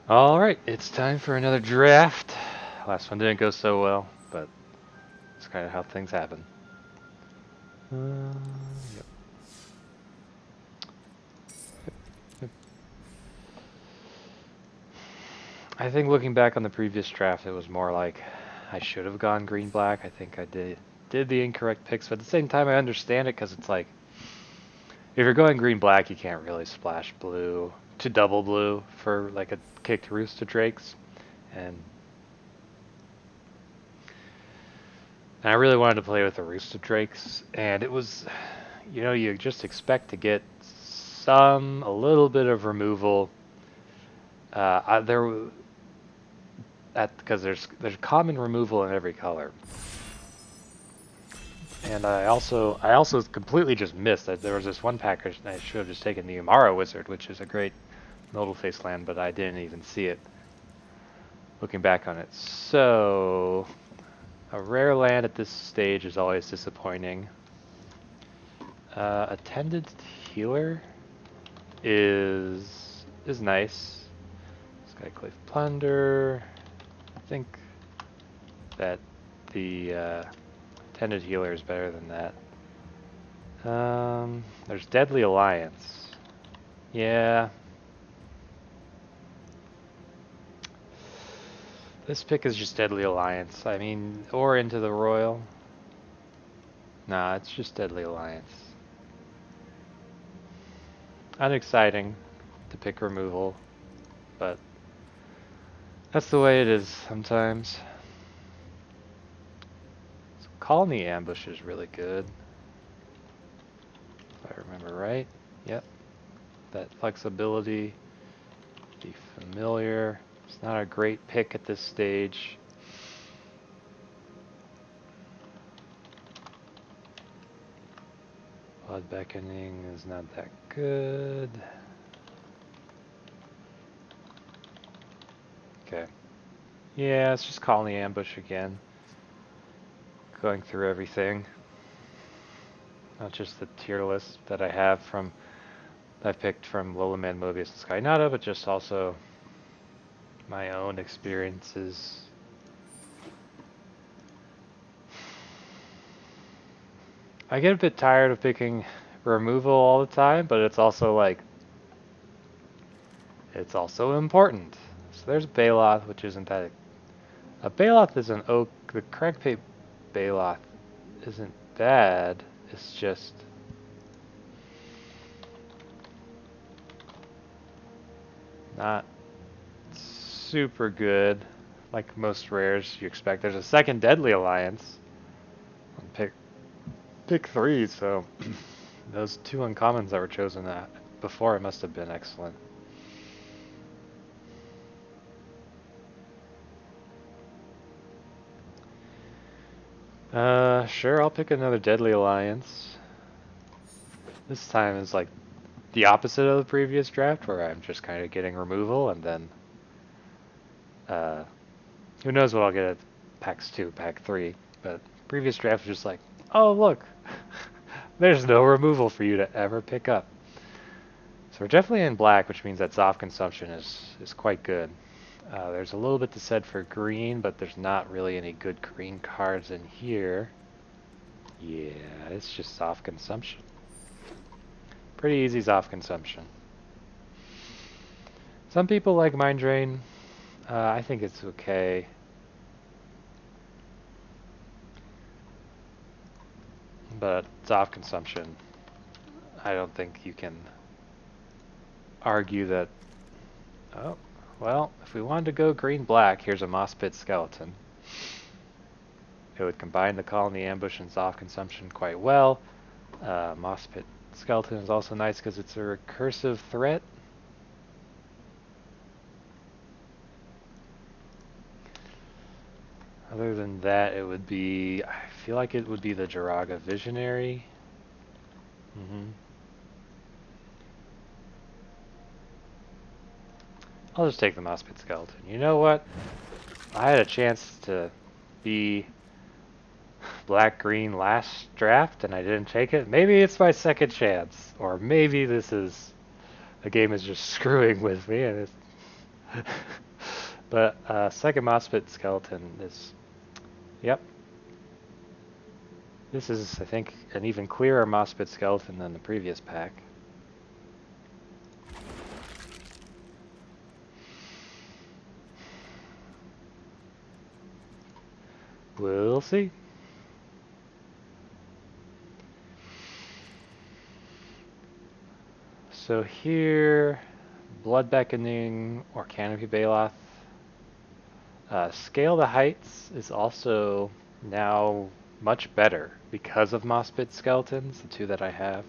Alright, it's time for another draft. Last one didn't go so well, but it's kind of how things happen. Yep. I think looking back on the previous draft, it was more like I should have gone green-black. I think I did the incorrect picks, but at the same time, I understand it because it's like if you're going green-black, you can't really splash blue to double blue for like a kicked Rooster Drakes, and I really wanted to play with the Rooster Drakes, and it was, you just expect to get a little bit of removal. Because there's common removal in every color, and I also completely just missed that there was this one package, and I should have just taken the Umara Wizard, which is a great Nodal Face land, but I didn't even see it. Looking back on it, so a rare land at this stage is always disappointing. Attended Healer is nice. Skyclave Plunder. I think that the Attended Healer is better than that. There's Deadly Alliance. Yeah. This pick is just Deadly Alliance. I mean, or Into the Royal. Nah, it's just Deadly Alliance. Unexciting to pick removal, but that's the way it is sometimes. So Khalni Ambush is really good, if I remember right. Yep. That flexibility, be familiar. It's not a great pick at this stage. Blood Beckoning is not that good. Okay. Yeah, it's just Khalni Ambush again. Going through everything. Not just the tier list that I have I've picked from Lolaman, Mobius, and Sky Nada, but just also my own experiences. I get a bit tired of picking removal all the time, but it's also like, it's also important. So there's Baloth, which isn't that. A Baloth is an oak. The correct pay Baloth isn't bad. It's just not super good. Like most rares you expect. There's a second Deadly Alliance on pick 3, so those two uncommons that were chosen before it must have been excellent. Sure, I'll pick another Deadly Alliance. This time is like the opposite of the previous draft, where I'm just kind of getting removal, and then who knows what I'll get at packs 2, pack 3. But previous draft was just like, oh look, there's no removal for you to ever pick up. So we're definitely in black, which means that Zoff consumption is quite good. There's a little bit to said for green, but there's not really any good green cards in here. Yeah, it's just Zoff consumption. Pretty easy Zoff consumption. Some people like Mind Drain. I think it's okay. But Zoff consumption, I don't think you can argue that. Oh, well, if we wanted to go green-black, here's a Moss Pit Skeleton. It would combine the Khalni Ambush and Zoff consumption quite well. Moss Pit Skeleton is also nice because it's a recursive threat. Other than that, it would be, I feel like it would be the Jiraga Visionary. I'll just take the Moss Pit Skeleton. You know what? I had a chance to be black-green last draft and I didn't take it. Maybe it's my second chance. Or maybe the game is just screwing with me and But second Mospit skeleton is, yep. This is, I think, an even clearer Mospit skeleton than the previous pack. We'll see. So here, Blood Beckoning or Canopy Baloth. Scale the Heights is also now much better because of Mospit skeletons, the two that I have.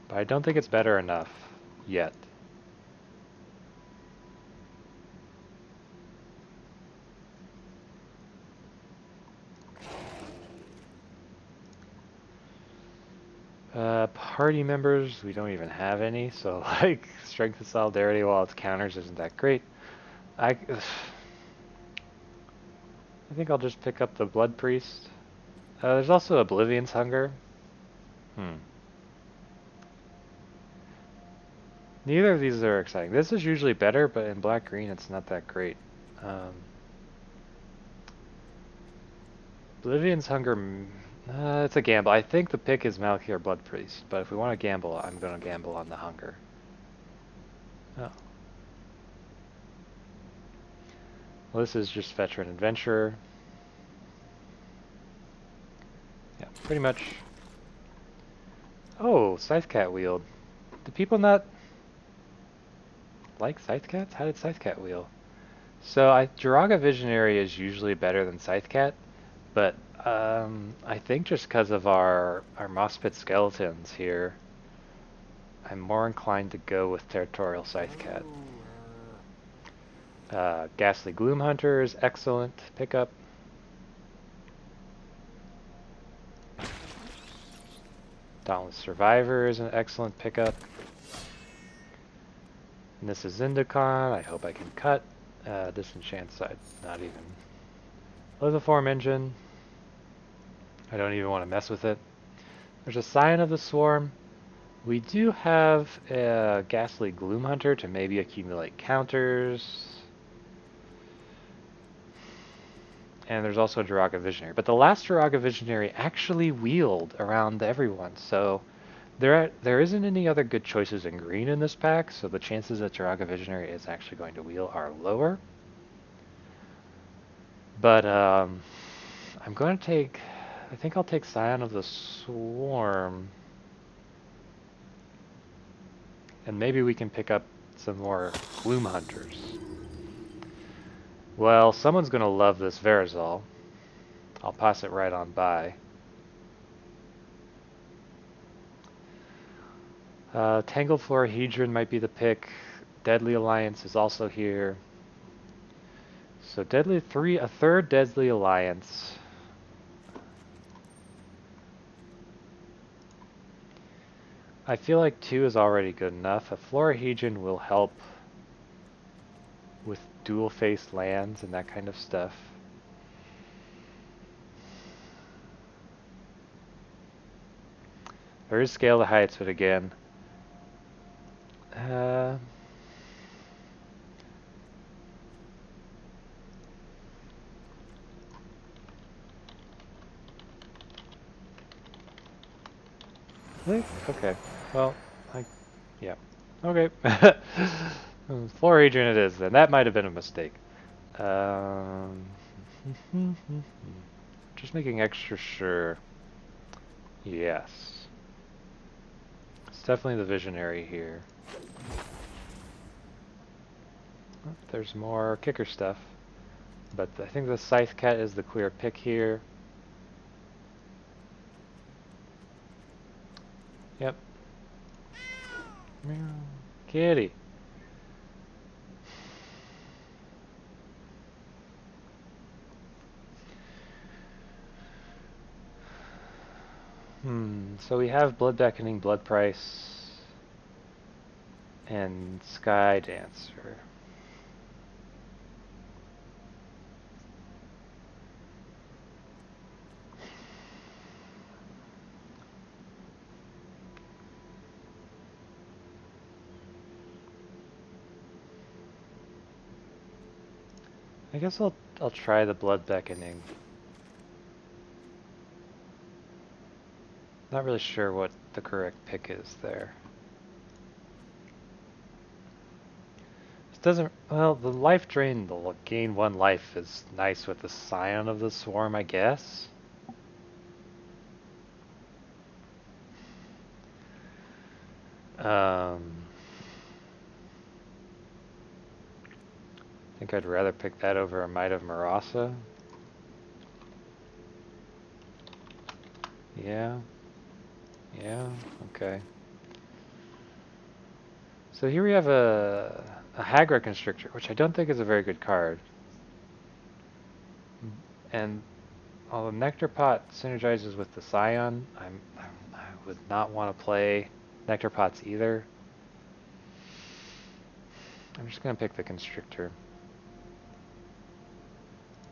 But I don't think it's better enough yet. Party members, we don't even have any, so like Strength of Solidarity while it's counters isn't that great. I think I'll just pick up the Blood Priest. There's also Oblivion's Hunger. Neither of these are exciting. This is usually better, but in black-green it's not that great. Oblivion's Hunger, it's a gamble. I think the pick is Malakir Blood Priest, but if we want to gamble, I'm going to gamble on the Hunger. Oh. Well, this is just Veteran Adventurer. Yeah, pretty much. Oh, scythecat wield. Do people not like scythecats? How did scythecat wheel? So Jiraga Visionary is usually better than scythecat, but I think just because of our Mospit skeletons here, I'm more inclined to go with Territorial Scythecat. Ghastly Gloomhunter is excellent pickup. Dauntless Survivor is an excellent pickup. And this is Zendikar. I hope I can cut. Disenchant side, not even. Lithoform Engine. I don't even want to mess with it. There's a Scion of the Swarm. We do have a Ghastly Gloomhunter to maybe accumulate counters. And there's also a Jiraga Visionary. But the last Jiraga Visionary actually wheeled around everyone, so there isn't any other good choices in green in this pack, so the chances that Jiraga Visionary is actually going to wheel are lower. But I'm going to take... I think I'll take Scion of the Swarm. And maybe we can pick up some more Gloomhunters. Well, someone's going to love this Verazol. I'll pass it right on by. Tangled Florahedron might be the pick. Deadly Alliance is also here. So a third Deadly Alliance. I feel like 2 is already good enough. A Florahedron will help with dual-faced lands and that kind of stuff. There is Scale the Heights, but again... Okay. Well, yeah. Okay. Florahedron it is, then. That might have been a mistake. Just making extra sure. Yes. It's definitely the Visionary here. Oh, there's more kicker stuff. But I think the Scythecat is the clear pick here. Yep. Meow. Kitty. So we have Blood Beckoning, Blood Price, and Sky Dancer. I guess I'll try the Blood Beckoning. Not really sure what the correct pick is there. This doesn't, well, the life drain, the gain 1 life is nice with the Scion of the Swarm, I guess. I think I'd rather pick that over a Might of Marasa. Yeah. Yeah, okay. So here we have a Hagra Constrictor, which I don't think is a very good card. And although Nectar Pot synergizes with the Scion, I would not want to play Nectar Pots either. I'm just going to pick the Constrictor.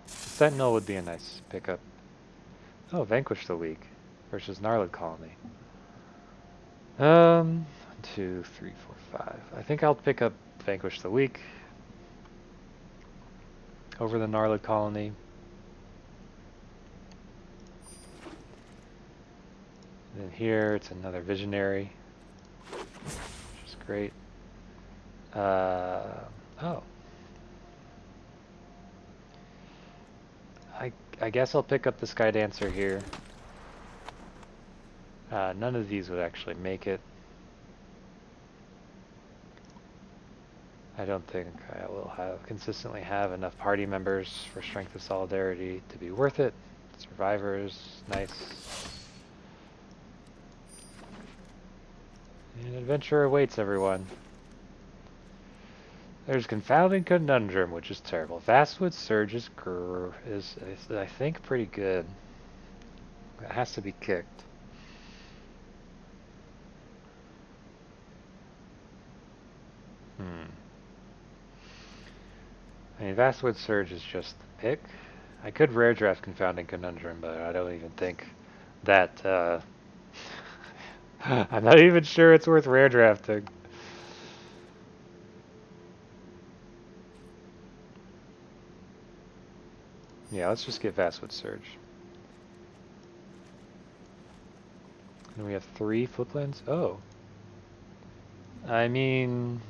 Sentinel would be a nice pickup. Oh, Vanquish the Weak versus Gnarled Colony. 1, 2, 3, 4, 5. I think I'll pick up Vanquish the Weak over the Gnarled Colony. And then here it's another Visionary, which is great. Oh. I guess I'll pick up the Sky Dancer here. None of these would actually make it. I don't think I will consistently have enough party members for Strength of Solidarity to be worth it. Survivors, nice. And adventure awaits, everyone. There's Confounding Conundrum, which is terrible. Vastwood Surge is I think, pretty good. It has to be kicked. I mean, Vastwood Surge is just the pick. I could rare draft Confounding Conundrum, but I don't even think that, I'm not even sure it's worth rare drafting. Yeah, let's just get Vastwood Surge. And we have 3 fliplands? Oh. I mean,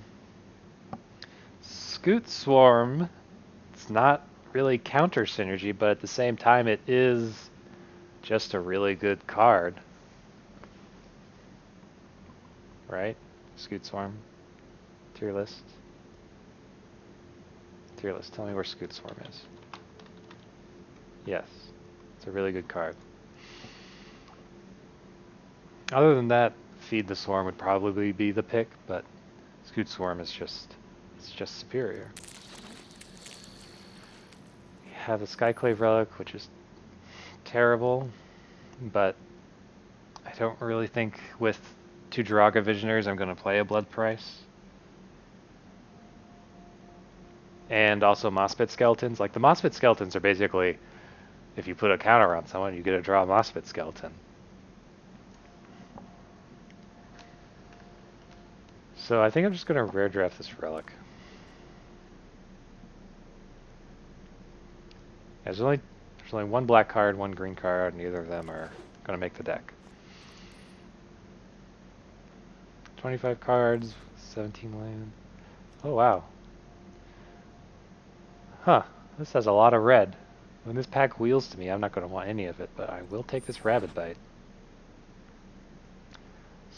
Scute Swarm, it's not really counter synergy, but at the same time it is just a really good card. Right? Scute Swarm. Tier list. Tier list. Tell me where Scute Swarm is. Yes. It's a really good card. Other than that, Feed the Swarm would probably be the pick, but Scute Swarm is just superior. We have a Skyclave Relic, which is terrible, but I don't really think with 2 Jiraga Visionaries I'm going to play a Blood Price. And also Mospit Skeletons. Like, the Mospit Skeletons are basically, if you put a counter on someone, you get to draw a Mospit Skeleton. So I think I'm just going to rare draft this Relic. There's only 1 black card, 1 green card, neither of them are going to make the deck. 25 cards, 17 land. Oh wow. Huh, this has a lot of red. When this pack wheels to me, I'm not going to want any of it, but I will take this Rabid Bite.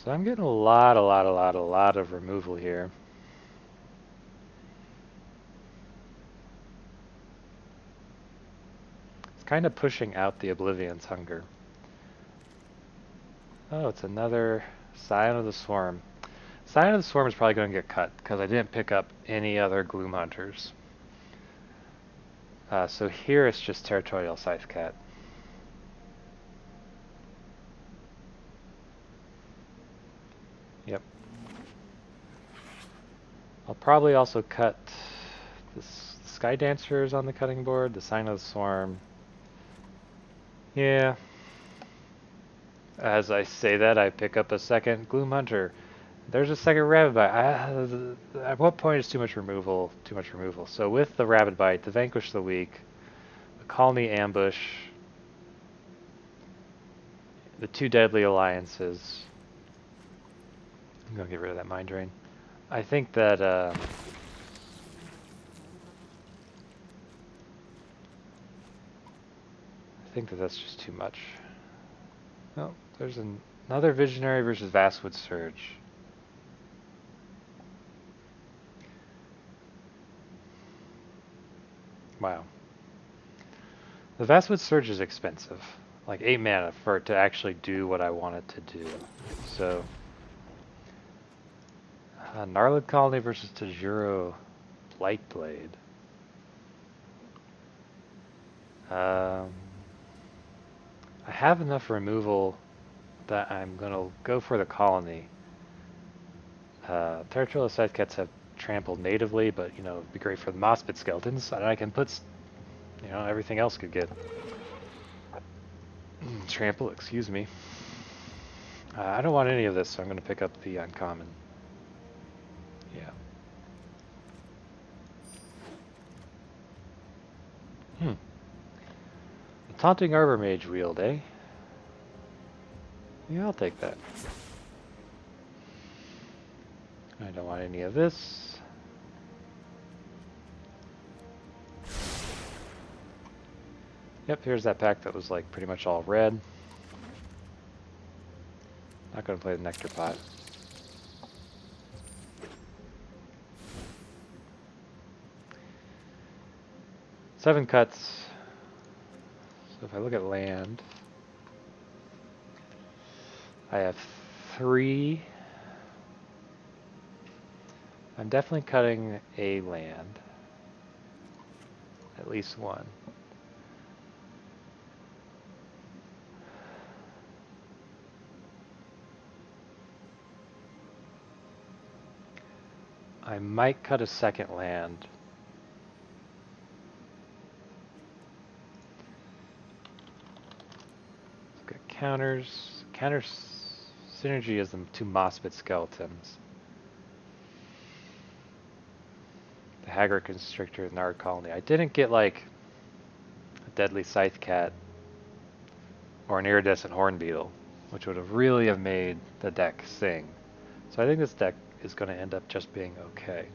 So I'm getting a lot of removal here. It's kind of pushing out the Oblivion's Hunger. Oh, it's another Scion of the Swarm. Scion of the Swarm is probably going to get cut, because I didn't pick up any other Gloomhunters. So here it's just Territorial Scythecat. Yep. I'll probably also cut the Sky Dancers on the cutting board, the Sign of the Swarm. Yeah. As I say that, I pick up a second Gloomhunter. There's a second Rabid Bite. At what point is too much removal too much removal? So with the Rabid Bite, the Vanquish the Weak, the Khalni Ambush, the two Deadly Alliances. I'm gonna get rid of that Mind Drain. I think that that's just too much. Oh, there's another Visionary versus Vastwood Surge. Wow. The Vastwood Surge is expensive. Like 8 mana for it to actually do what I want it to do. So, Gnarlid Colony versus Tajuro Blightblade. I have enough removal that I'm gonna go for the colony. Territorial Scythecats have trampled natively, but it'd be great for the Mospit skeletons, and I can put, everything else could get trample. Excuse me. I don't want any of this, so I'm gonna pick up the uncommon. Yeah. The Taunting Arbor Mage wield, eh? Yeah, I'll take that. I don't want any of this. Yep, here's that pack that was like pretty much all red. Not gonna play the Nectar Pot. Seven cuts. So if I look at land, I have 3. I'm definitely cutting a land. At least one. I might cut a second land. Let's get counters. Counters synergy is the 2 Mospit skeletons. The Haggard Constrictor, Nard Colony. I didn't get like a Deadly Scythecat or an Iridescent Horn Beetle, which would have really have made the deck sing. So I think this deck is going to end up just being okay.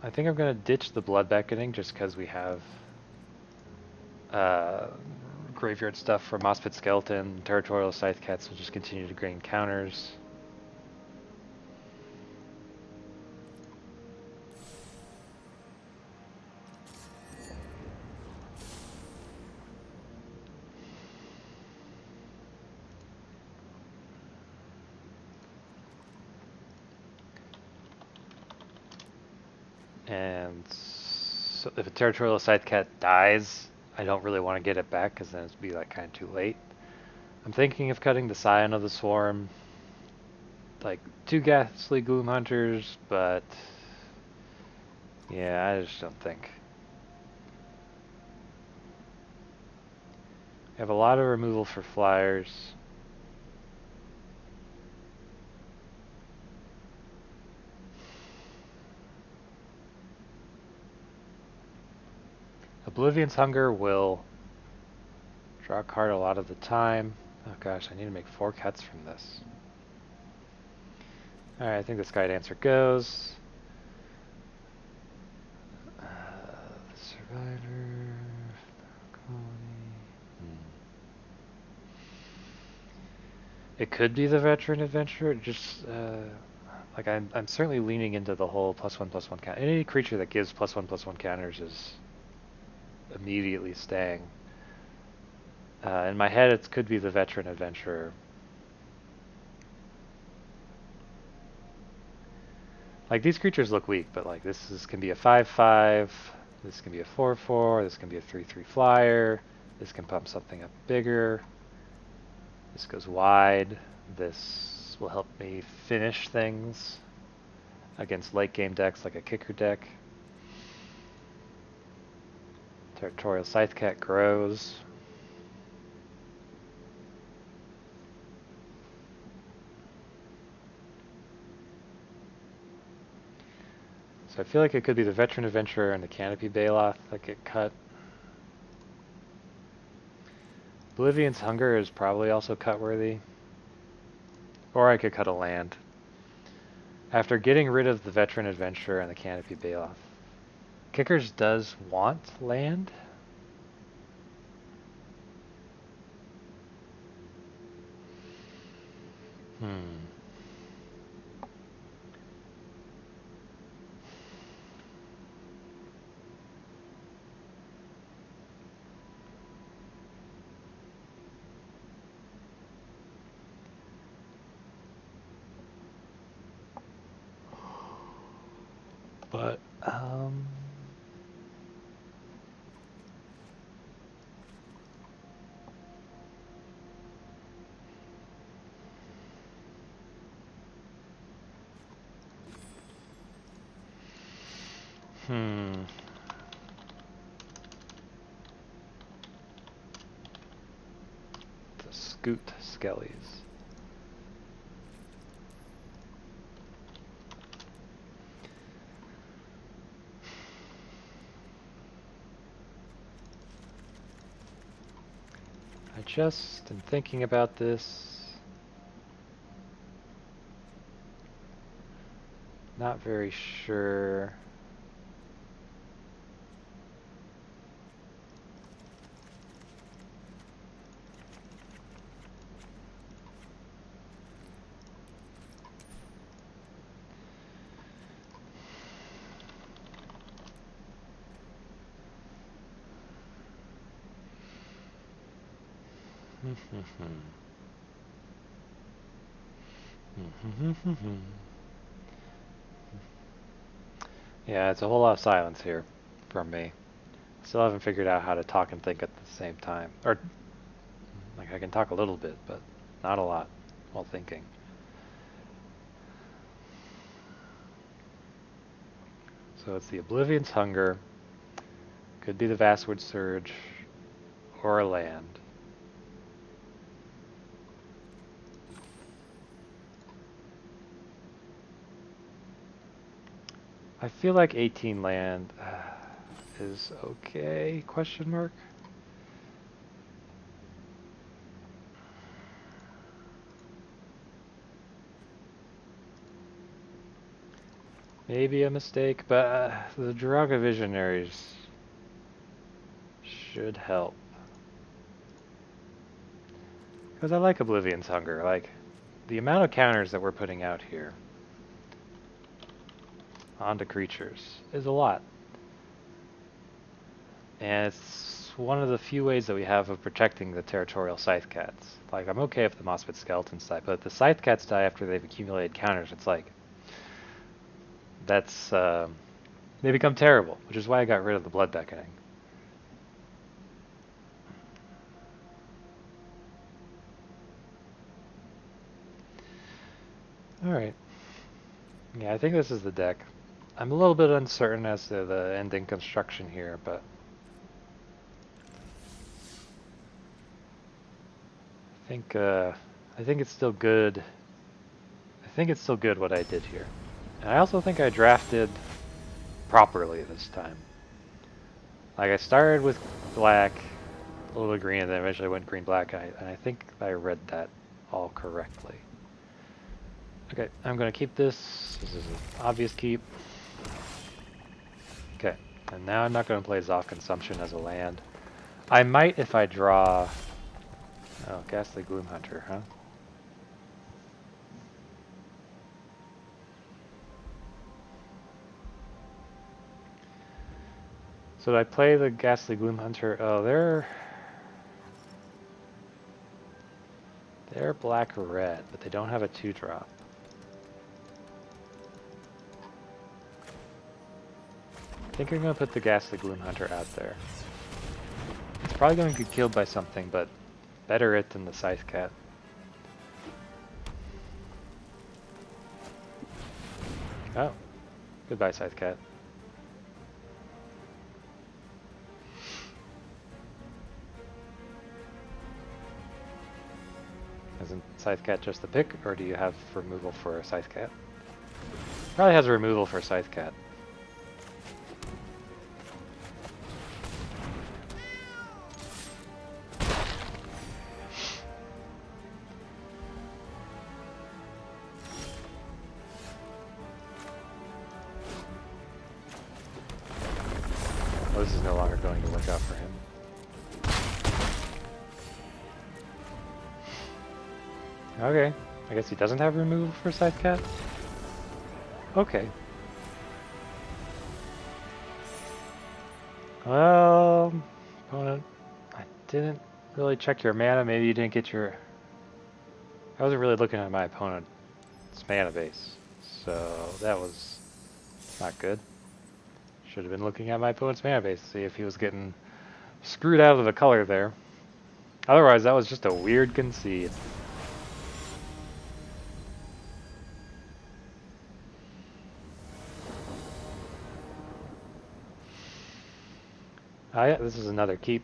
I think I'm going to ditch the Blood Beckoning just because we have graveyard stuff for Mospit Skeleton. Territorial Scythecats will just continue to gain counters. And so if a Territorial Scythecat dies, I don't really want to get it back because then it'd be like kind of too late. I'm thinking of cutting the Scion of the Swarm, like 2 Ghastly Gloomhunters, but yeah, I just don't think. I have a lot of removal for flyers. Oblivion's Hunger will draw a card a lot of the time. Oh gosh, I need to make 4 cuts from this. Alright, I think the Sky Dancer goes. The Survivor. Colony. It could be the Veteran Adventurer. Just like I'm certainly leaning into the whole +1/+1 count. Any creature that gives +1/+1 counters is immediately staying. In my head, it could be the Veteran Adventurer. Like these creatures look weak, but like this can be a 5/5. This can be a 4/4. This can be a 3/3 flyer. This can pump something up bigger. This goes wide. This will help me finish things against late game decks like a kicker deck. Territorial Scythecat grows. So I feel like it could be the Veteran Adventurer and the Canopy Baloth that get cut. Oblivion's Hunger is probably also cut-worthy. Or I could cut a land. After getting rid of the Veteran Adventurer and the Canopy Baloth. Kickers does want land. But, the Scute Skellies. I just am thinking about this. Not very sure. Yeah, it's a whole lot of silence here from me. Still haven't figured out how to talk and think at the same time. Or, like, I can talk a little bit, but not a lot while thinking. So it's the Oblivion's Hunger. Could be the Vastwood Surge. Or a land. I feel like 18 land is okay, question mark? Maybe a mistake, but the Draga Visionaries should help. Because I like Oblivion's Hunger, like, the amount of counters that we're putting out here onto creatures is a lot. And it's one of the few ways that we have of protecting the territorial scythecats. Like, I'm okay if the Mossbit Skeletons die, but if the scythecats die after they've accumulated counters, it's like, that's, they become terrible, which is why I got rid of the Blood Beckoning. Alright. Yeah, I think this is the deck. I'm a little bit uncertain as to the ending construction here, but I think it's still good. I think it's still good what I did here. And I also think I drafted properly this time. Like, I started with black, a little bit green, and then eventually went green-black, and I think I read that all correctly. Okay, I'm going to keep this. This is an obvious keep. Okay, and now I'm not going to play Zoff Consumption as a land. I might if I draw... Oh, Ghastly Gloomhunter, huh? So did I play the Ghastly Gloomhunter? Oh, they're black or red, but they don't have a 2-drop. I think I'm going to put the Ghastly Gloomhunter out there. It's probably going to get killed by something, but better it than the scythecat. Oh, goodbye scythecat. Isn't scythecat just the pick, or do you have removal for a scythecat? Probably has a removal for scythecat. this is no longer going to work out for him. Okay, I guess he doesn't have removal for scythecat? Okay. Well, opponent, I didn't really check your mana. Maybe you didn't get your... I wasn't really looking at my opponent's mana base, so that was not good. Should have been looking at my opponent's mana base to see if he was getting screwed out of the color there. Otherwise, that was just a weird concede. Yeah, this is another keep.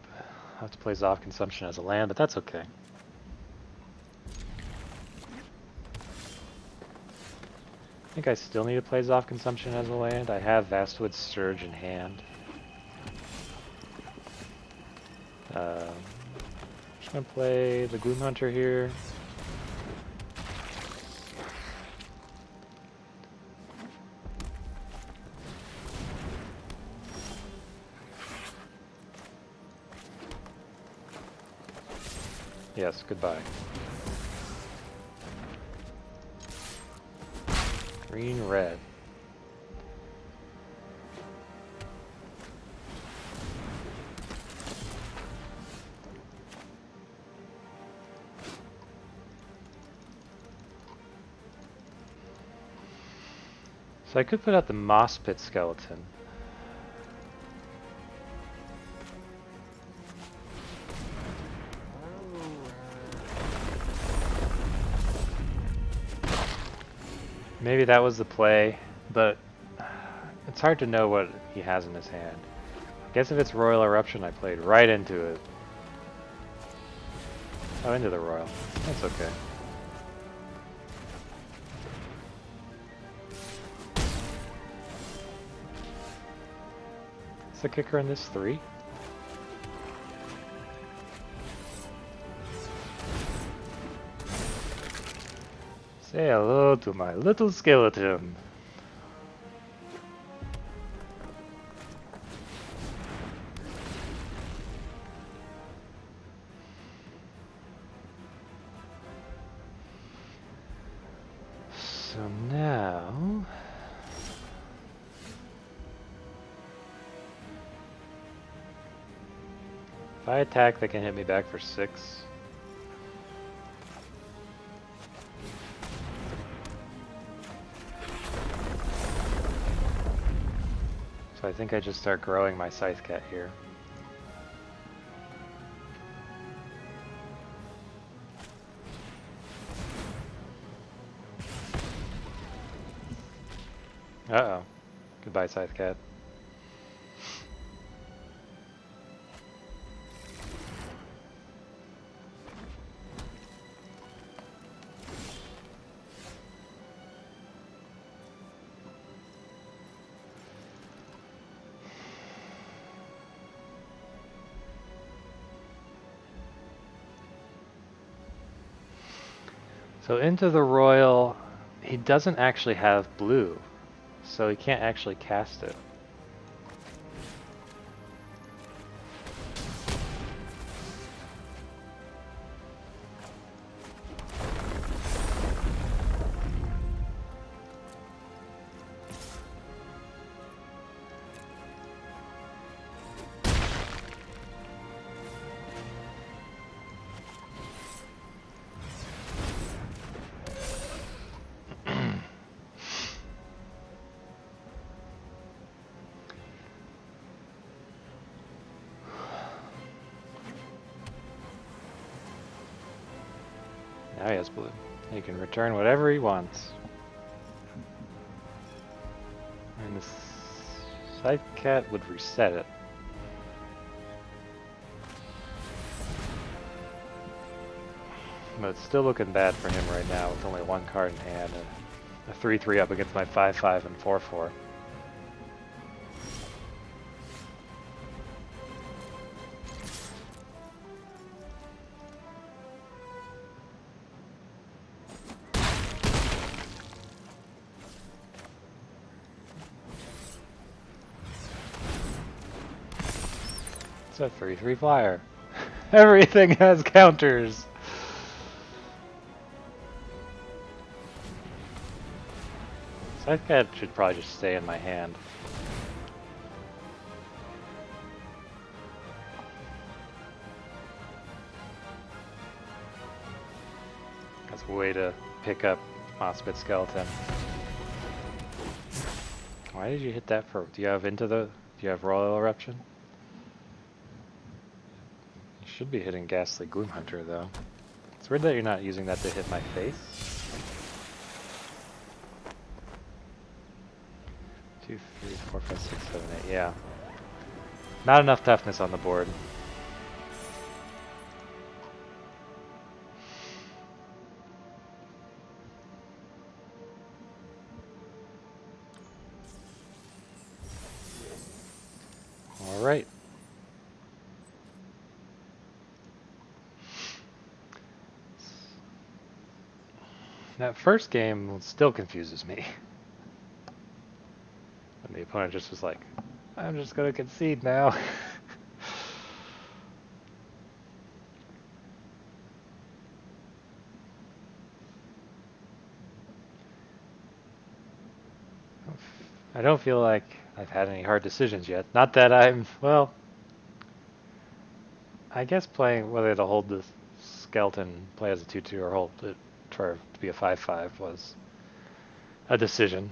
I have to play Zoff Consumption as a land, but that's okay. I think I still need to play Zoff Consumption as a land. I have Vastwood Surge in hand. Just gonna play the Gloomhunter here. Yes, goodbye. Green, red. So I could put out the Moss Pit skeleton. Maybe that was the play, but it's hard to know what he has in his hand. I guess if it's Royal Eruption, I played right into it. Oh, into the Royal. That's okay. Is the kicker in this 3? Say hello to my little skeleton. So now... if I attack, they can hit me back for 6. So I think I just start growing my scythecat here. Uh-oh. Goodbye, scythecat. So into the Royal, he doesn't actually have blue, so he can't actually cast it. Now he has blue. He can return whatever he wants. And the scythecat would reset it. But it's still looking bad for him right now with only one card in hand. A 3-3 up against my 5-5 and 4-4. It's a 3/3 flyer. Everything has counters. Scythecat should probably just stay in my hand. That's a way to pick up Mossbit Skeleton. Why did you hit that for? Do you have Royal Eruption? You should be hitting Ghastly Gloomhunter though. It's weird that you're not using that to hit my face. 2, 3, 4, 5, 6, 7, 8. Yeah. Not enough toughness on the board. All right. That first game still confuses me. And the opponent just was like, I'm just going to concede now. I don't feel like I've had any hard decisions yet. Not that I'm, well, I guess playing whether to hold the skeleton, play as a 2/2 or hold it for to be a 5/5 was a decision.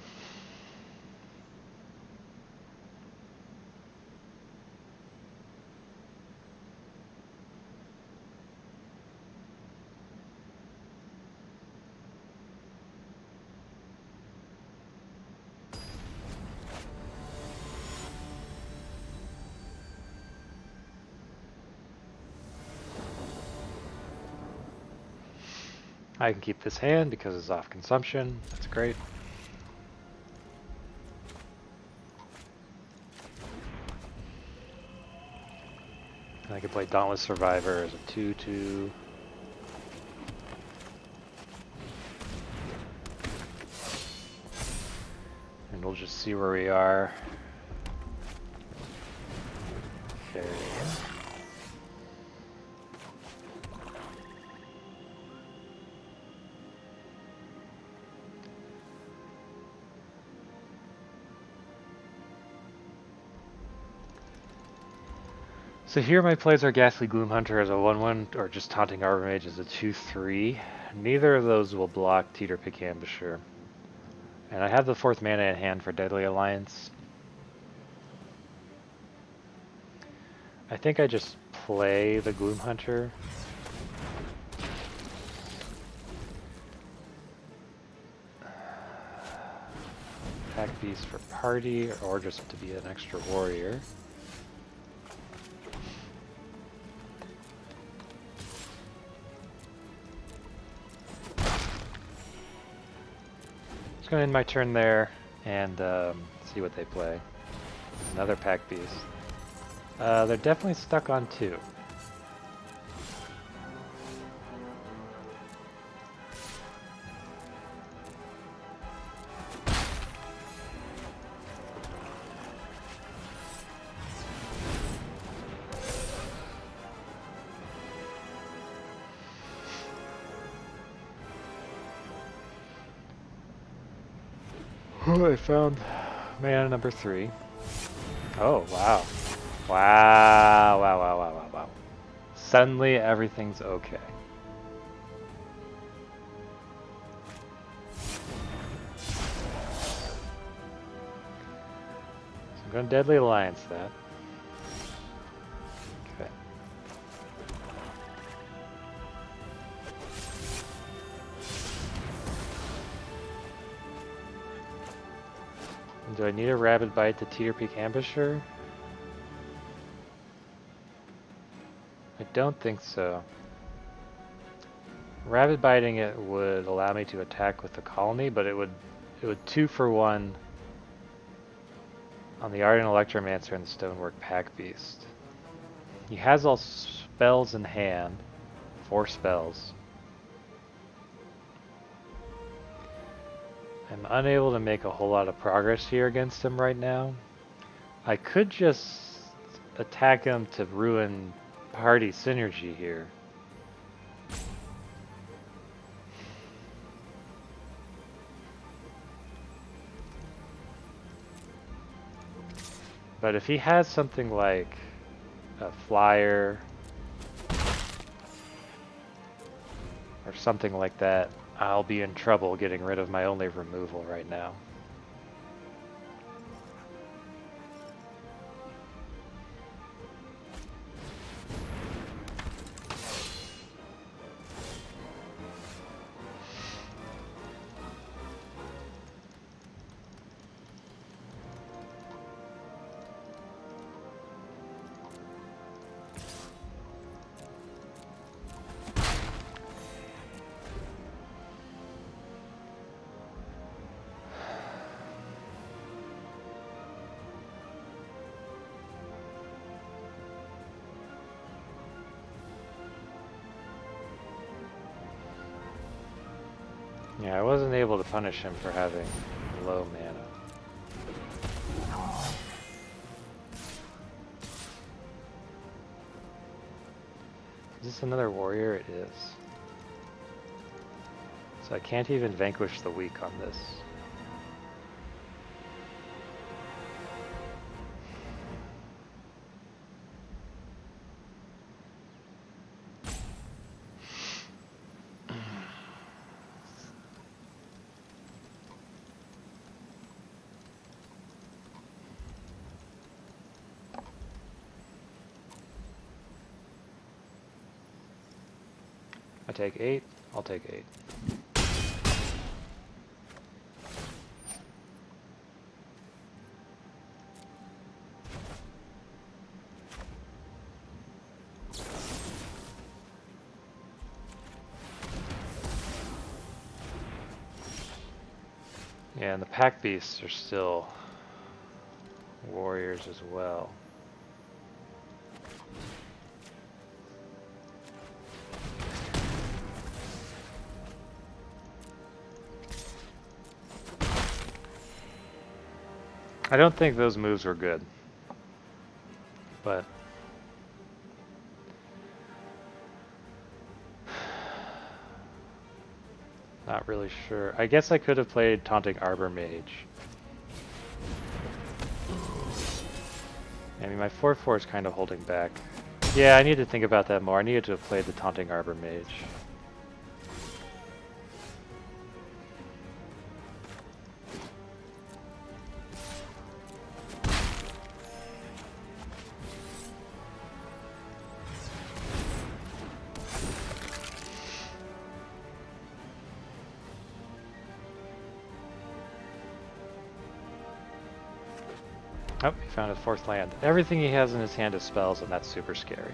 I can keep this hand because it's off consumption. That's great. And I can play Dauntless Survivor as a 2/2. And we'll just see where we are. Okay. So here my plays are Ghastly Gloomhunter as a 1/1 or just Taunting Arbor Mage as a 2/3. Neither of those will block Teeter Pick Ambusher. And I have the 4th mana in hand for Deadly Alliance. I think I just play the Gloomhunter. Pack Beast for party or just to be an extra warrior. Just gonna end my turn there and see what they play. Another Pack Beast. They're definitely stuck on 2. Oh, I found mana number 3. Oh, wow. Wow, wow, wow, wow, wow, wow. Suddenly everything's okay. So I'm going to Deadly Alliance that. Okay. And do I need a Rabid Bite to Teeter Peak Ambusher? I don't think so. Rabid Biting it would allow me to attack with the Colony, but it would 2-for-1 on the Ardent Electromancer and the Stonework Pack Beast. He has all spells in hand, 4 spells. I'm unable to make a whole lot of progress here against him right now. I could just attack him to ruin party synergy here. But if he has something like a flyer or something like that, I'll be in trouble getting rid of my only removal right now. Yeah, I wasn't able to punish him for having low mana. Is this another warrior? It is. So I can't even vanquish the weak on this. I take 8, I'll take 8. Yeah, and the pack beasts are still warriors as well. I don't think those moves were good, but not really sure. I guess I could have played Taunting Arbor Mage. I mean, my 4/4 is kind of holding back. Yeah, I need to think about that more. I needed to have played the Taunting Arbor Mage. Oh, he found a 4th land. Everything he has in his hand is spells, and that's super scary.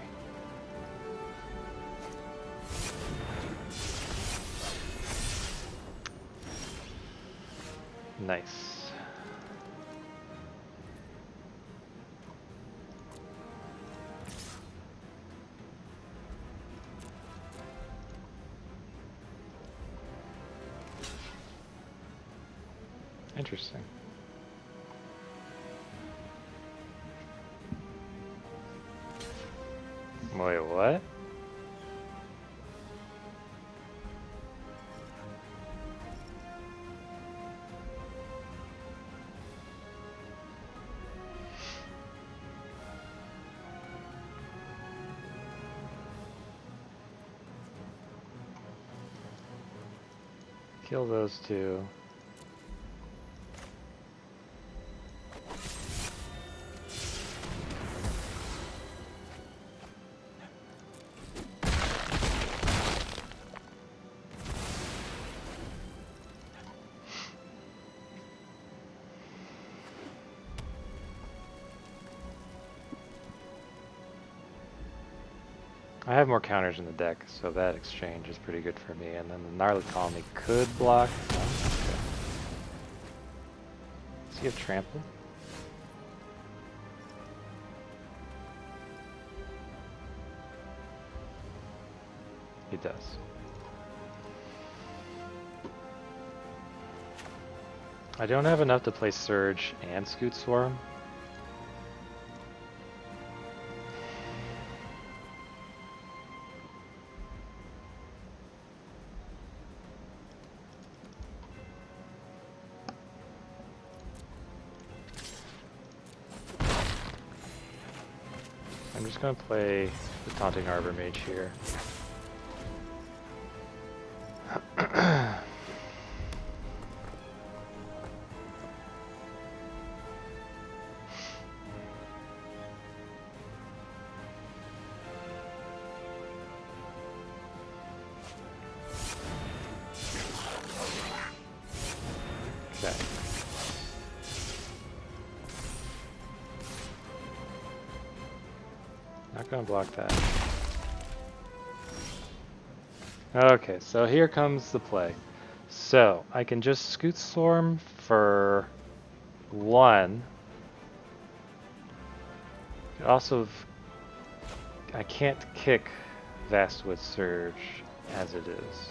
Nice. Interesting. Wait, what? Kill those two. I have more counters in the deck, so that exchange is pretty good for me. And then the Gnarly Colony could block. Oh, okay. Does he have trample? He does. I don't have enough to play Surge and Scute Swarm. I'm just going to play the Taunting Arbor Mage here. Okay. Not gonna block that. Okay, so here comes the play. So I can just Scute Swarm for 1. Also, I can't kick Vastwood Surge as it is.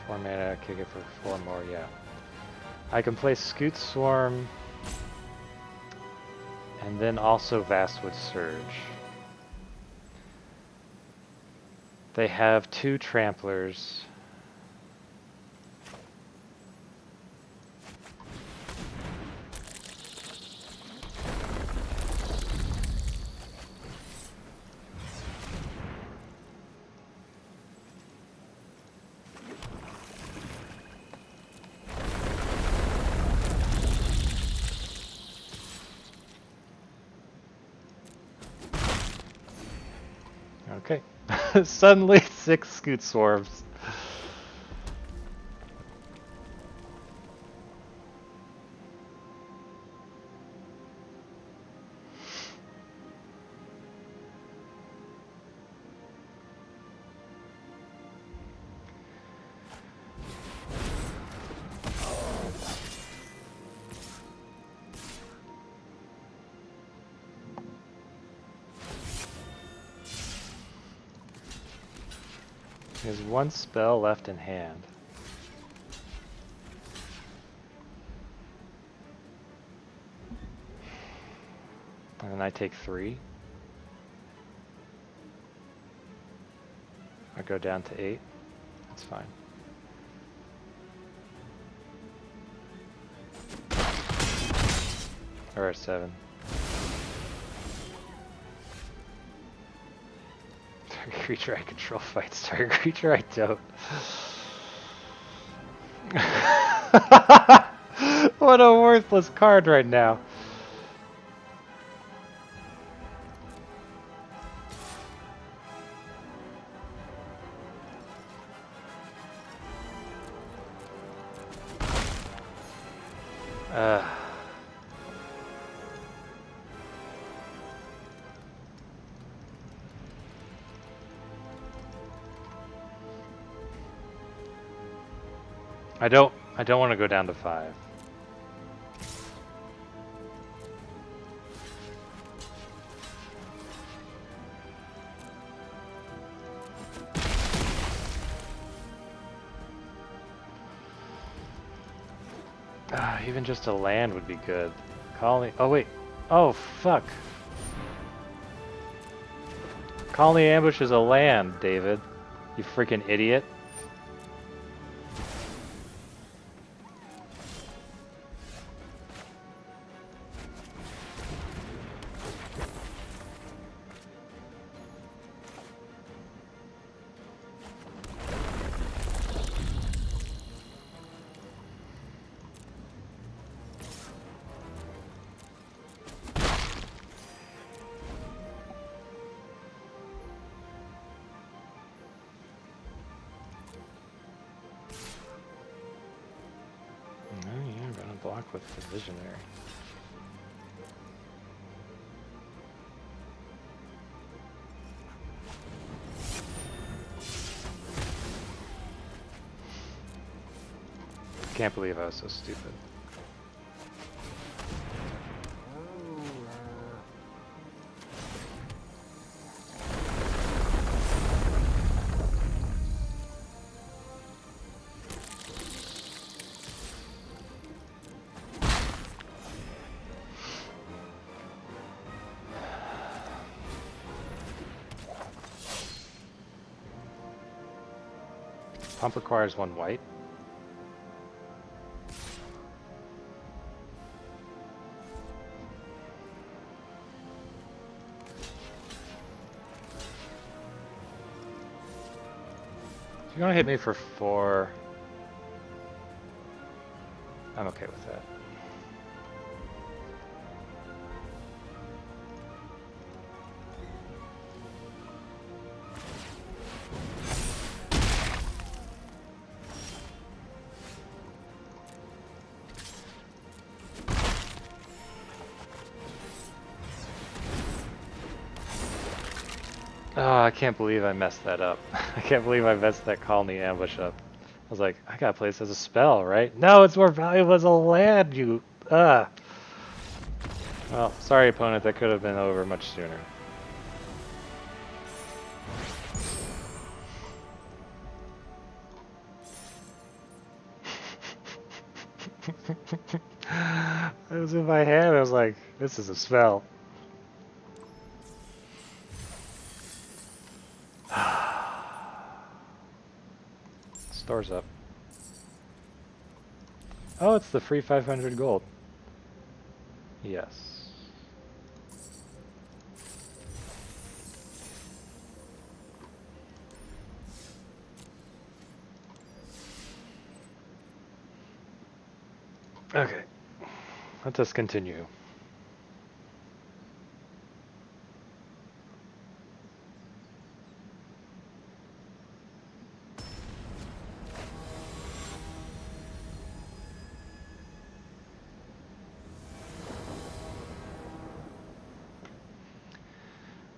4 mana, kick it for 4 more, yeah. I can play Scute Swarm and then also Vastwood Surge. They have 2 tramplers. Okay. Suddenly 6 Scute Swarms. There's 1 spell left in hand. And then I take 3. I go down to 8. That's fine. Or 7. Target creature I control fights target creature I don't. What a worthless card right now. I don't want to go down to 5. Even just a land would be good. Khalni. Oh wait. Oh fuck. Khalni Ambush is a land, David. You freaking idiot. Block with the Visionary. Can't believe I was so stupid. Pump requires 1 white. You're gonna hit me for 4. I'm okay with that. Oh, I can't believe I messed that up. I can't believe I messed that Khalni Ambush up. I was like, I gotta play this as a spell, right? No, it's more valuable as a land, you... Well, sorry opponent, that could have been over much sooner. It was in my hand, I was like, this is a spell. Stores up. Oh, it's the free 500 gold. Yes. Okay. Let us continue.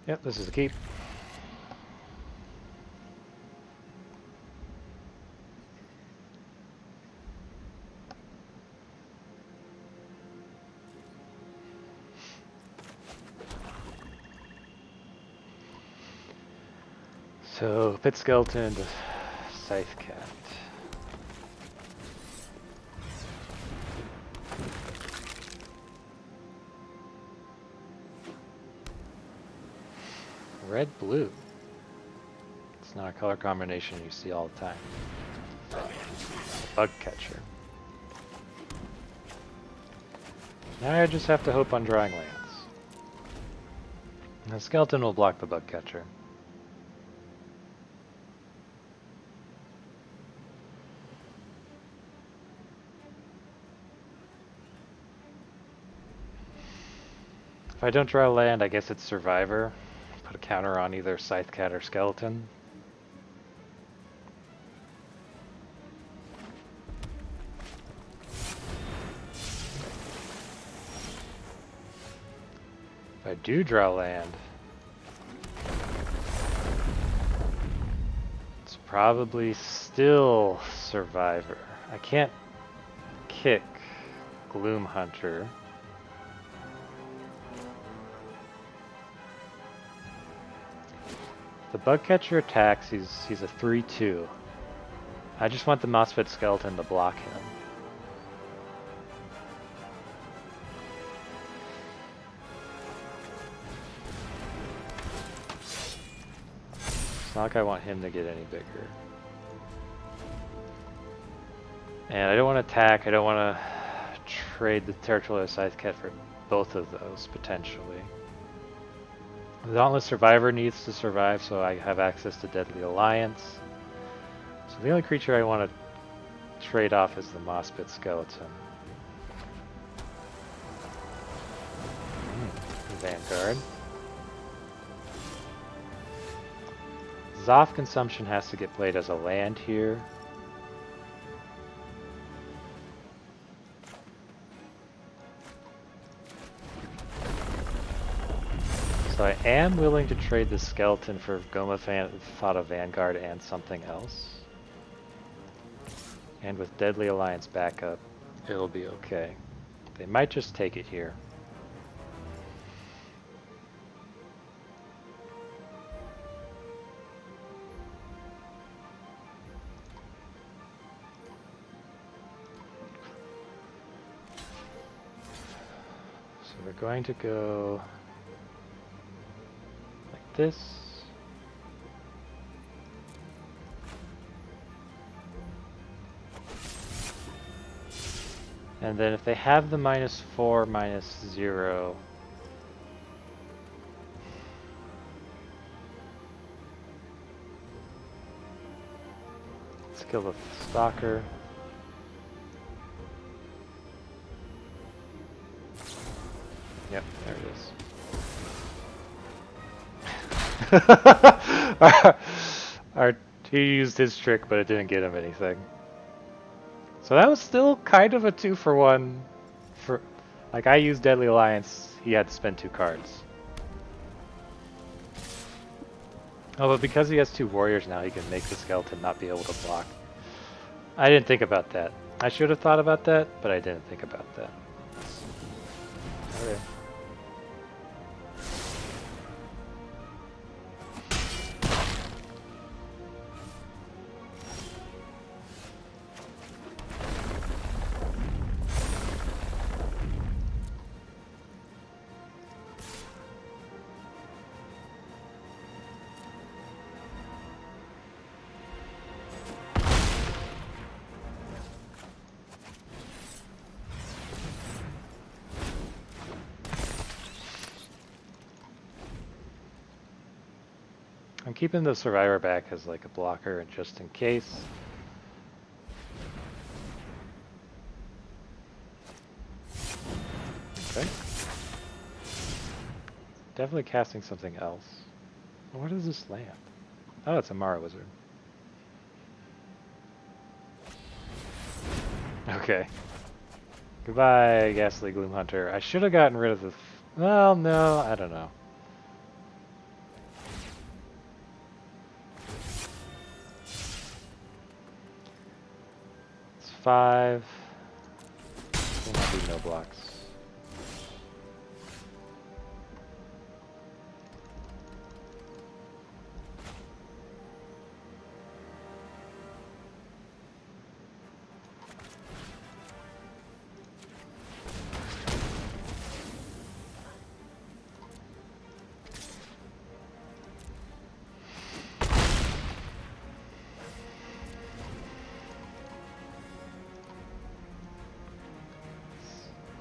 Yep, this is the keep. So, Pit Skeleton to Scythecat. Red, blue. It's not a color combination you see all the time. Bug catcher. Now I just have to hope on drawing lands. The skeleton will block the bug catcher. If I don't draw land, I guess it's Survivor. Put a counter on either Scythecat or Skeleton. If I do draw land, it's probably still Survivor. I can't kick Gloomhunter. The bug catcher attacks, he's a 3/2. I just want the Mossfit Skeleton to block him. It's not like I want him to get any bigger. And I don't want to attack, I don't want to trade the Territorial Scythecat for both of those, potentially. The Dauntless Survivor needs to survive, so I have access to Deadly Alliance. So the only creature I want to trade off is the Mossbit Skeleton. Vanguard. Zoth Consumption has to get played as a land here. So I am willing to trade the Skeleton for Fata Vanguard and something else. And with Deadly Alliance backup, it'll be okay. They might just take it here. So we're going to go like this. And then if they have the -4, -0, kill the stalker. Yep, there it is. He used his trick, but it didn't get him anything. So that was still kind of a 2-for-1. For, like, I used Deadly Alliance, he had to spend 2 cards. Oh, but because he has 2 warriors now, he can make the skeleton not be able to block. I didn't think about that. I should have thought about that, but I didn't think about that. Okay. I'm keeping the Survivor back as like a blocker just in case. Okay. Definitely casting something else. Where does this land? Oh, it's a Mara Wizard. Okay. Goodbye, Ghastly Gloomhunter. I should have gotten rid of the... Well, no, I don't know. It's 5. Will not be no blocks.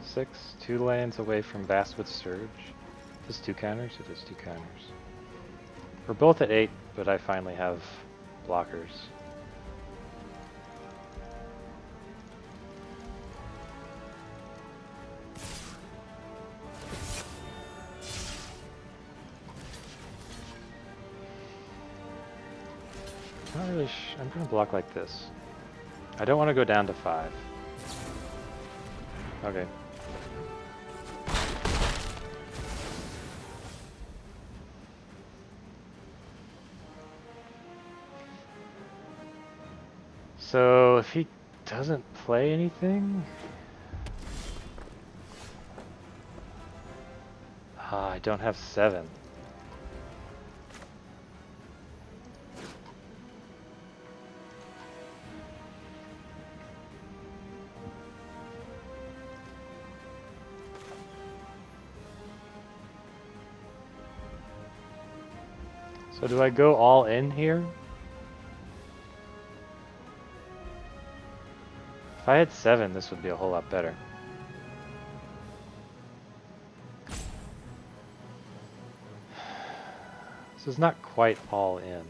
Six, 2 lands away from Vastwood Surge. Is this 2 counters? It is 2 counters. We're both at 8, but I finally have blockers. Not really I'm gonna block like this. I don't want to go down to 5. Okay. So if he doesn't play anything, I don't have 7. So do I go all in here? If I had 7, this would be a whole lot better. This is not quite all in.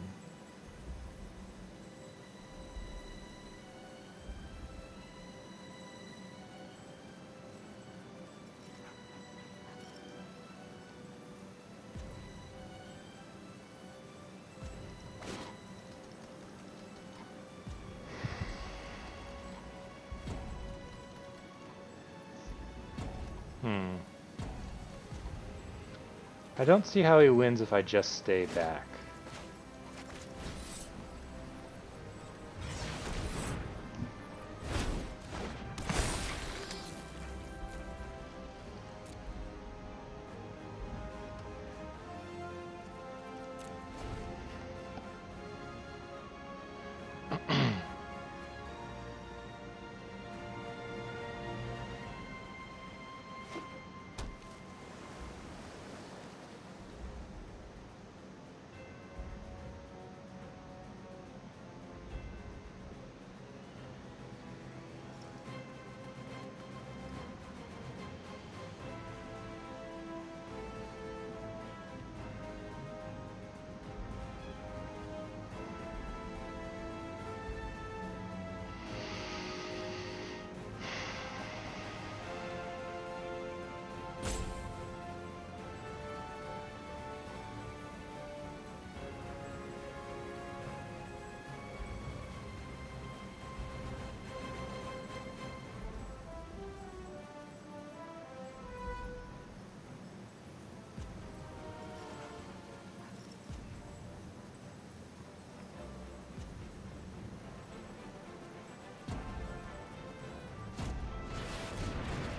I don't see how he wins if I just stay back.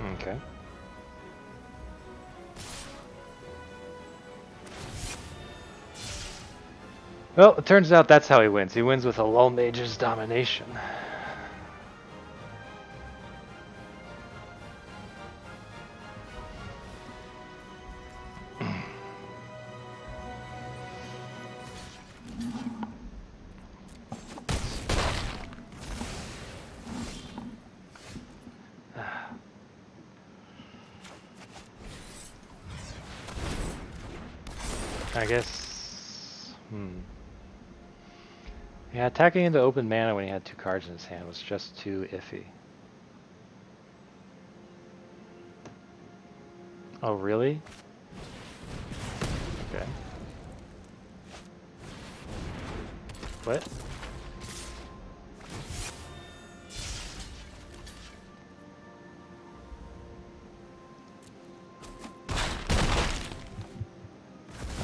Okay. Well, it turns out that's how he wins. He wins with a Lull Mage's Domination. I guess... Yeah, attacking into open mana when he had 2 cards in his hand was just too iffy. Oh, really? Okay. What?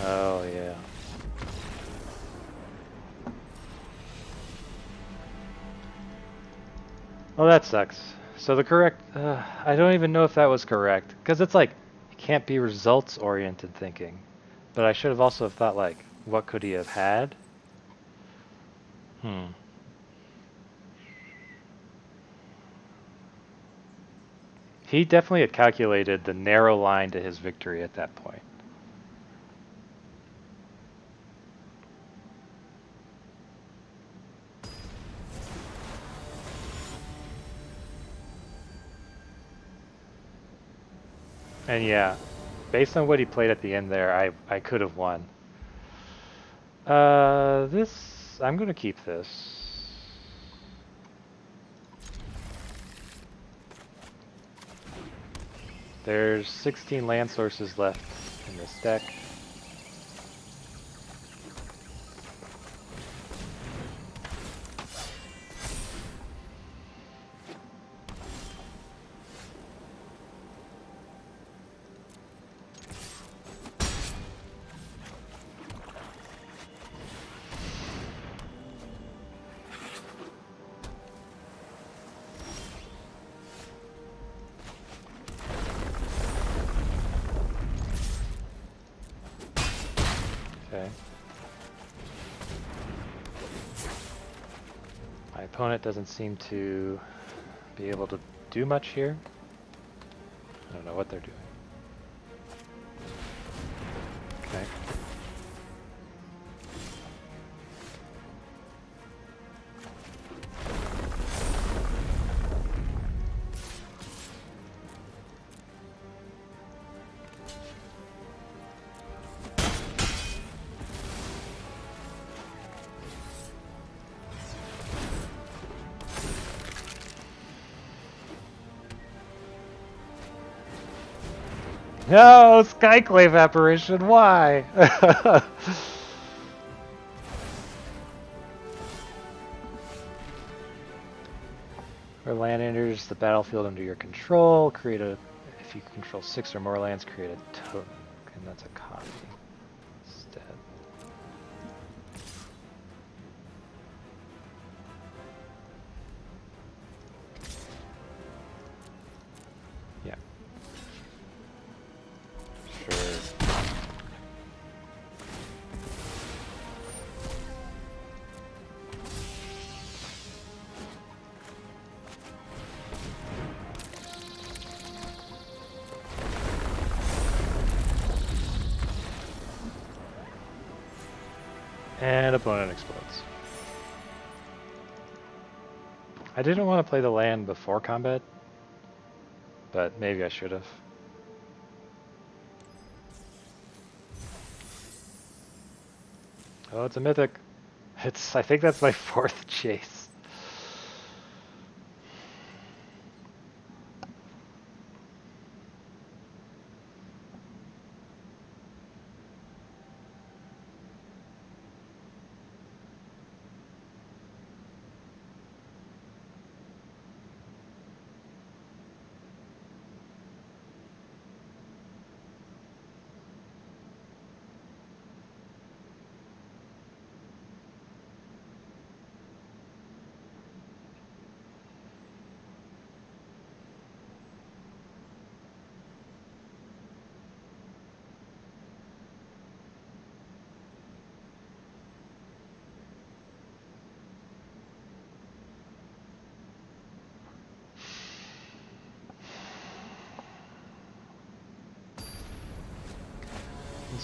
Oh, yeah. Well, that sucks. So the correct... I don't even know if that was correct. Because it's like, it can't be results-oriented thinking. But I should have also thought, like, what could he have had? He definitely had calculated the narrow line to his victory at that point. And yeah, based on what he played at the end there, I could have won. I'm gonna keep this. There's 16 land sources left in this deck. Okay. My opponent doesn't seem to be able to do much here. I don't know what they're doing. Okay. No, Skyclave apparition, why? Where land enters the battlefield under your control, if you control 6 or more lands, create a token, and that's a copy instead. Yeah. Sure. And opponent explodes. I didn't want to play the land before combat, but maybe I should have. Oh, it's a mythic. I think that's my 4th chase.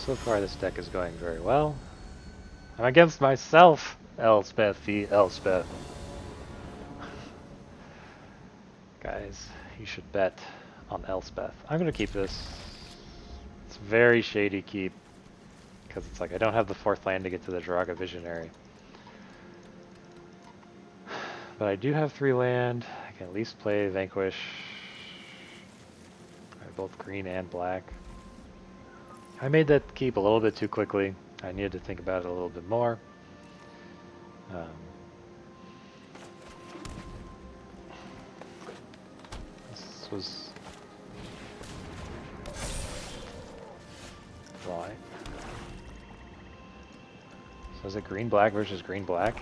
So far this deck is going very well. I'm against myself, Elspeth v. Elspeth. Guys, you should bet on Elspeth. I'm gonna keep this. It's very shady keep, because it's like I don't have the 4th land to get to the Draga Visionary. But I do have 3 land. I can at least play Vanquish. Both green and black. I made that keep a little bit too quickly. I needed to think about it a little bit more. This was why. So is it green black versus green black?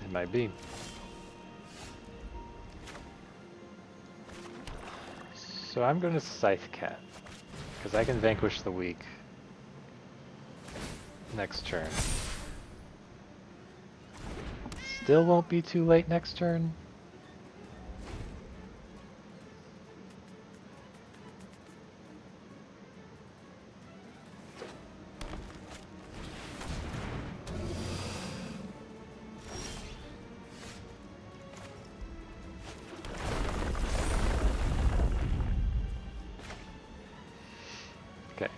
It might be. So I'm going to scythecat because I can vanquish the weak next turn. Still won't be too late next turn. Okay,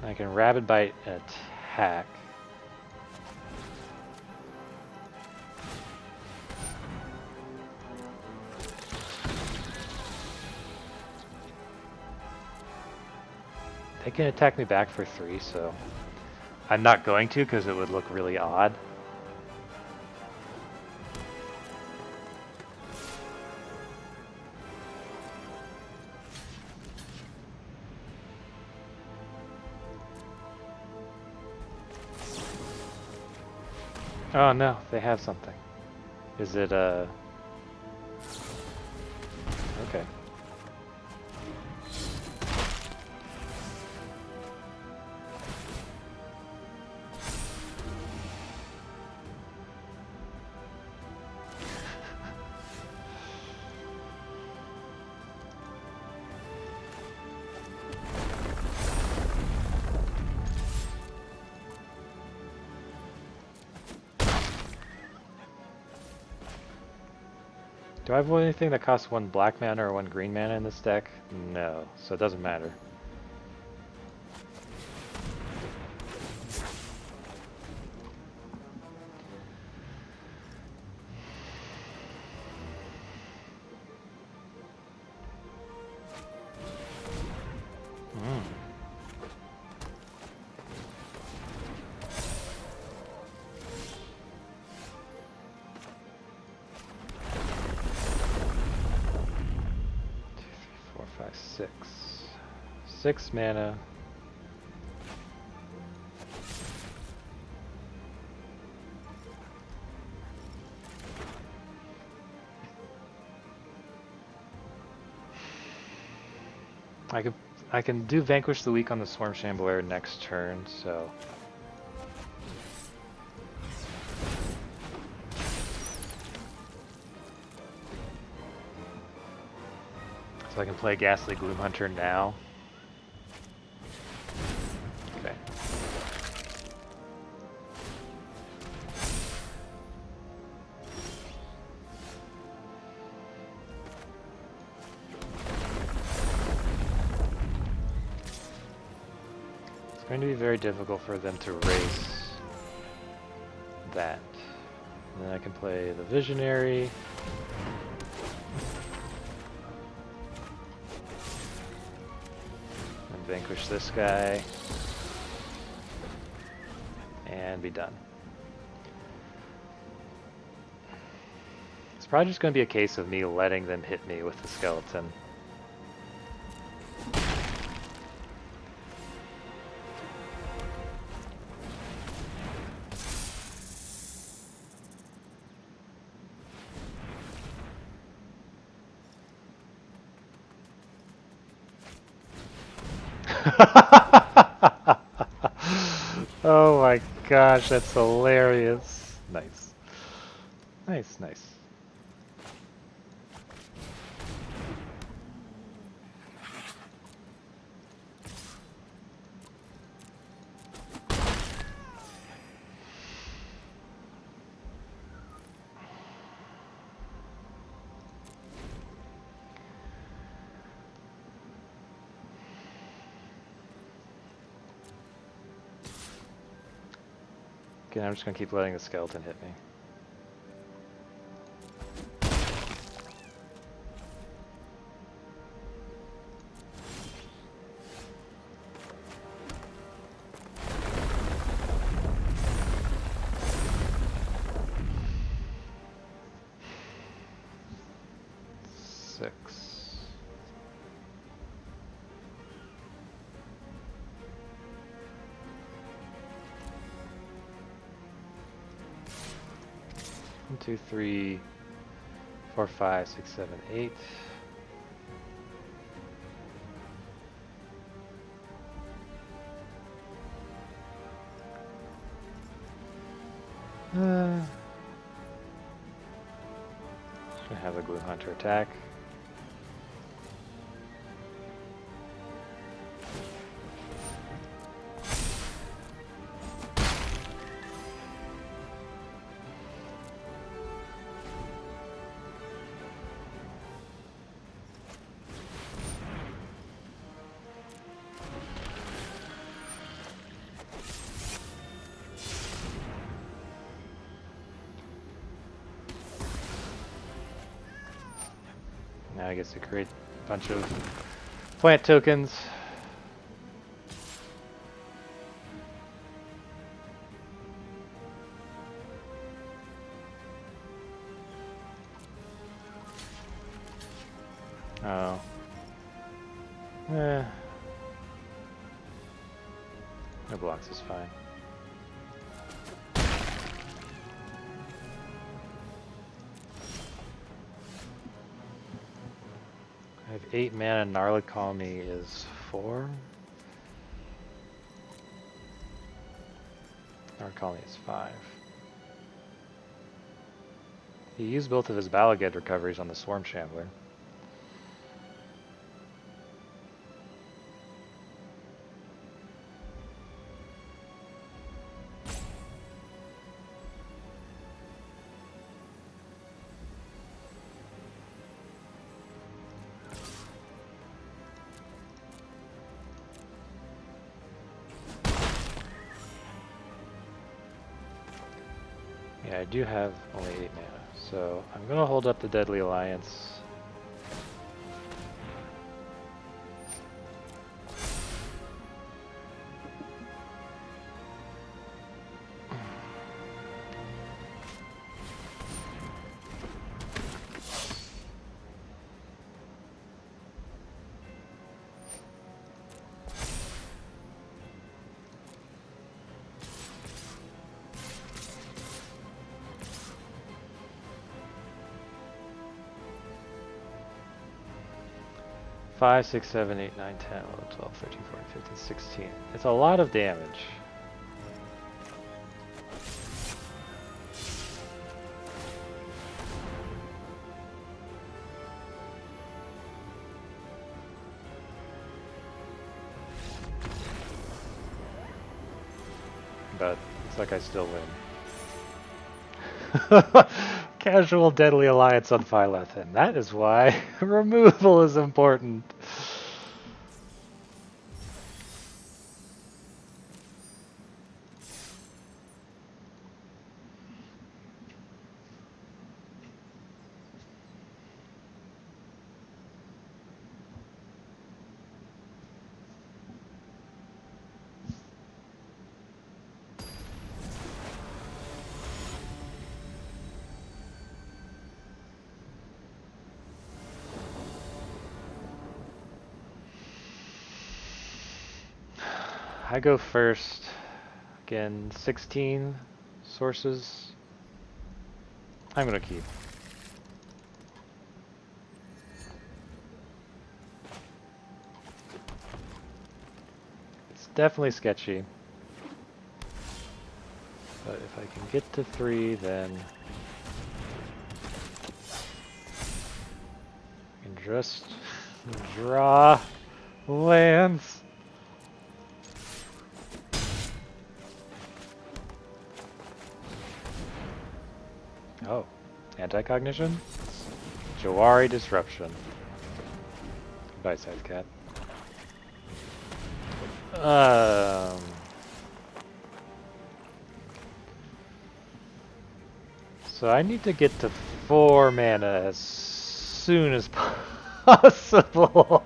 I can Rabid Bite and attack. They can attack me back for 3, so I'm not going to because it would look really odd. Oh no, they have something. Is it okay. Do I have anything that costs 1 black mana or 1 green mana in this deck? No, so it doesn't matter. Six mana. I can do Vanquish the Weak on the Swarm Shambler next turn, so I can play Ghastly Gloomhunter now. Okay. It's going to be very difficult for them to race that. And then I can play the Visionary. Vanquish this guy and be done. It's probably just going to be a case of me letting them hit me with the skeleton. Oh my gosh, that's hilarious. Nice. Nice, nice. Okay, I'm just gonna keep letting the skeleton hit me. One, two, three, 4, 5, 6, 7, 8. Gonna have the Gloomhunter attack. Now I guess to create a bunch of plant tokens. Oh. No blocks is fine. I have 8 mana, Gnarled Colony is 4. Gnarled Colony is 5. He used both of his Balagad recoveries on the Swarm Shambler. Yeah, I do have only 8 mana, so I'm gonna hold up the Deadly Alliance. Five, 6, 7, 8, 9, 10, 11, 12, 13, 14, 15, 16. It's a lot of damage. But it's like I still win. Casual Deadly Alliance on Phylethin. That is why removal is important. I go first. Again, 16 sources. I'm gonna keep. It's definitely sketchy. But if I can get to 3, then I can just draw lands. Oh, anti-cognition? Jawari Disruption. Goodbye, Scythecat. So I need to get to 4 mana as soon as possible.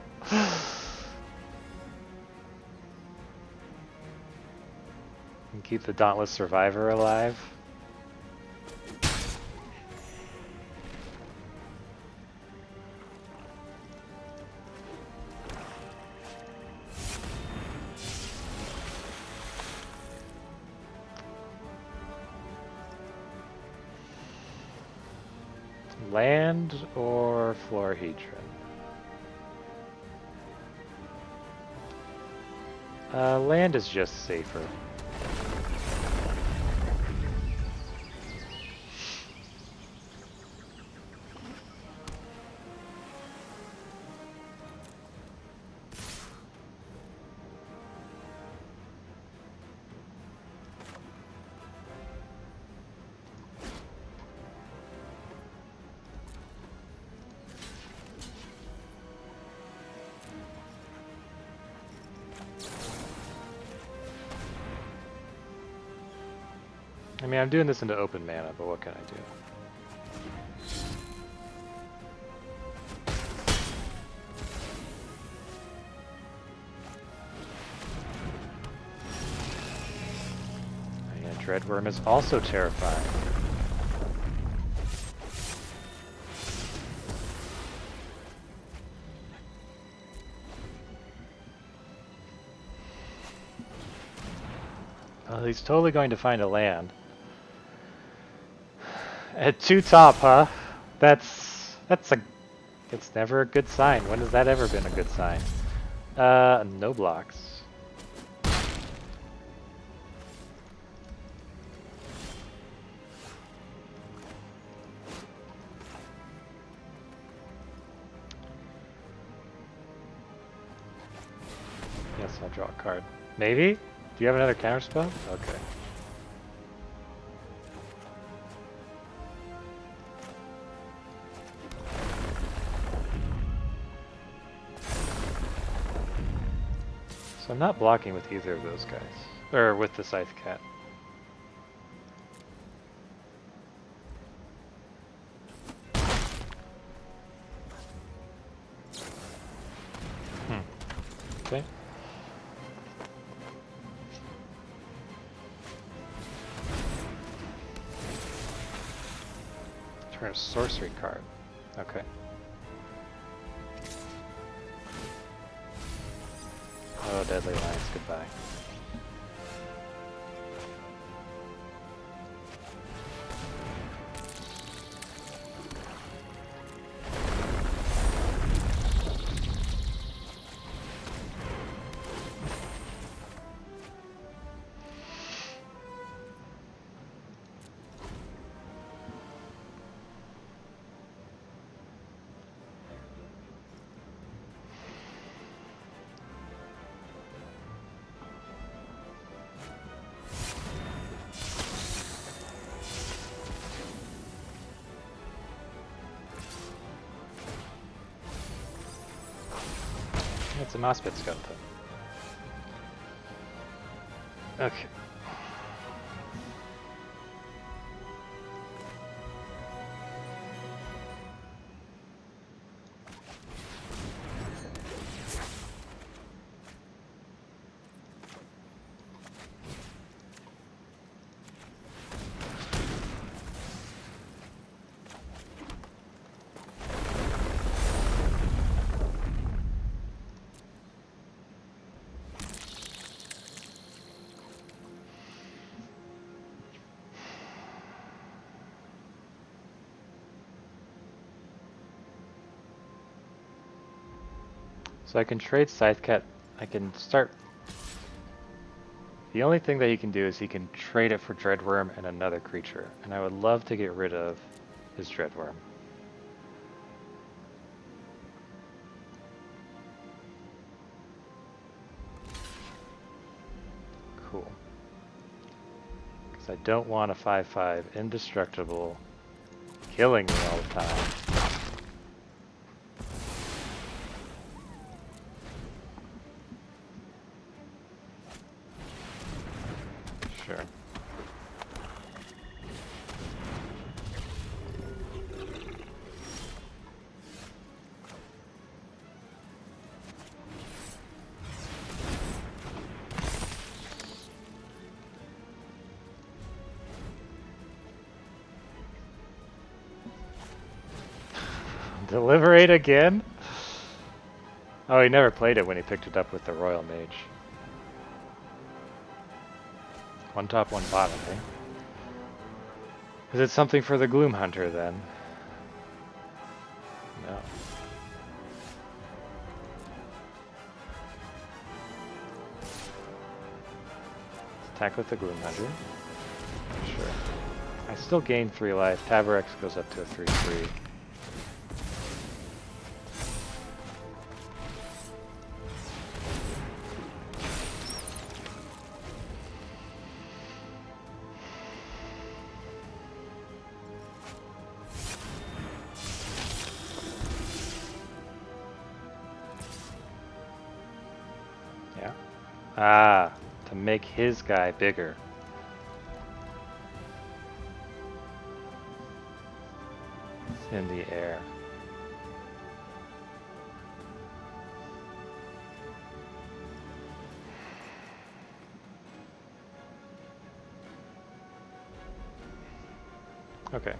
And keep the Dauntless Survivor alive. Land or Florahedron? Land is just safer. I mean, I'm doing this into open mana, but what can I do? Yeah, Dreadworm is also terrifying. Oh, he's totally going to find a land. At 2 top, huh? That's never a good sign. When has that ever been a good sign? No blocks. Yes, I'll draw a card. Maybe? Do you have another counterspell? Okay. So I'm not blocking with either of those guys. Or with the scythecat. Okay. Turn a sorcery card. Okay. Oh, Deadly Alliance, goodbye. It's a mouse pit skeleton. Okay. So I can trade Scythecat. I can start. The only thing that he can do is he can trade it for Dreadworm and another creature. And I would love to get rid of his Dreadworm. Cool. Because I don't want a 5/5 indestructible killing me all the time. Sure. Deliberate again? Oh, he never played it when he picked it up with the Royal Mage. One top, one bottom, eh? Is it something for the Gloomhunter then? No. Attack with the Gloomhunter. Sure. I still gain 3 life. Tabarex goes up to a 3/3. Yeah. Ah, to make his guy bigger. In the air. Okay.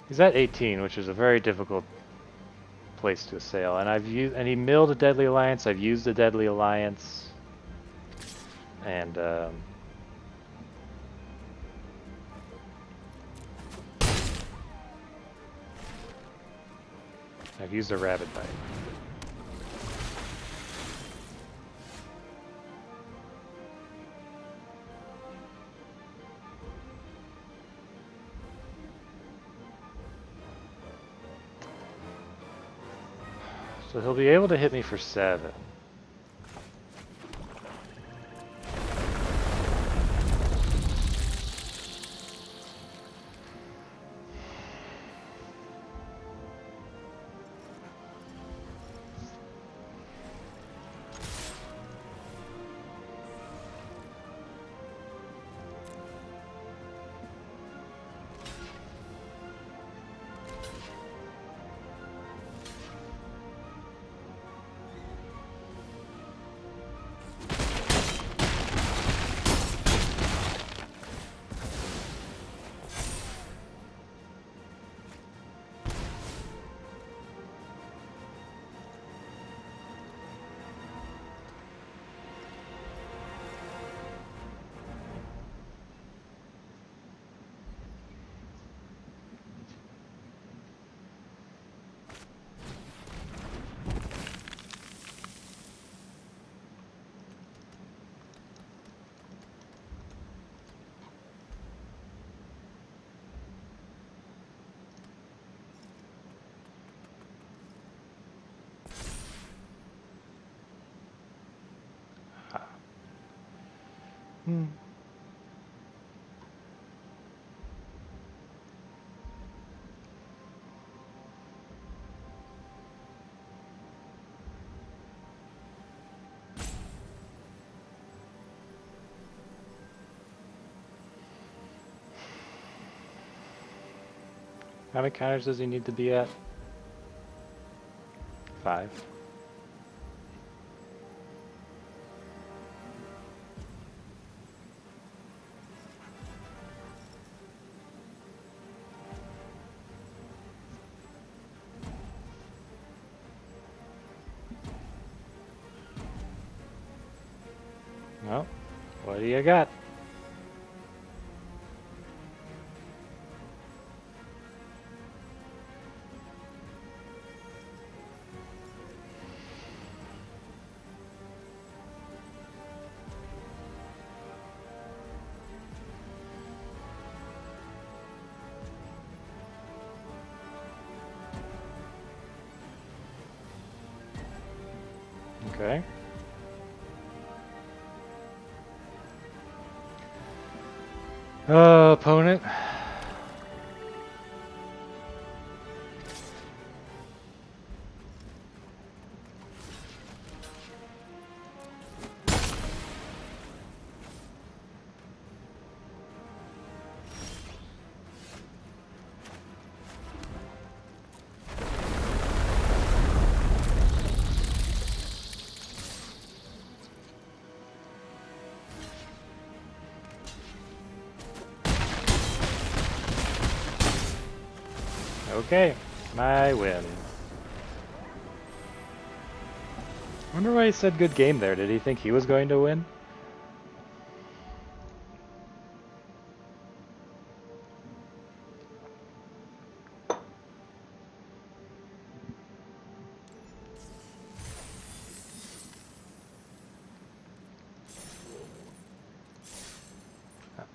He's at 18, which is a very difficult place to assail, and he milled a Deadly Alliance. I've used a Deadly Alliance, and I've used a Rabid Bite. So he'll be able to hit me for 7. How many counters does he need to be at? 5. Well, what do you got? Okay. Opponent. Okay, my win. I wonder why he said good game there. Did he think he was going to win?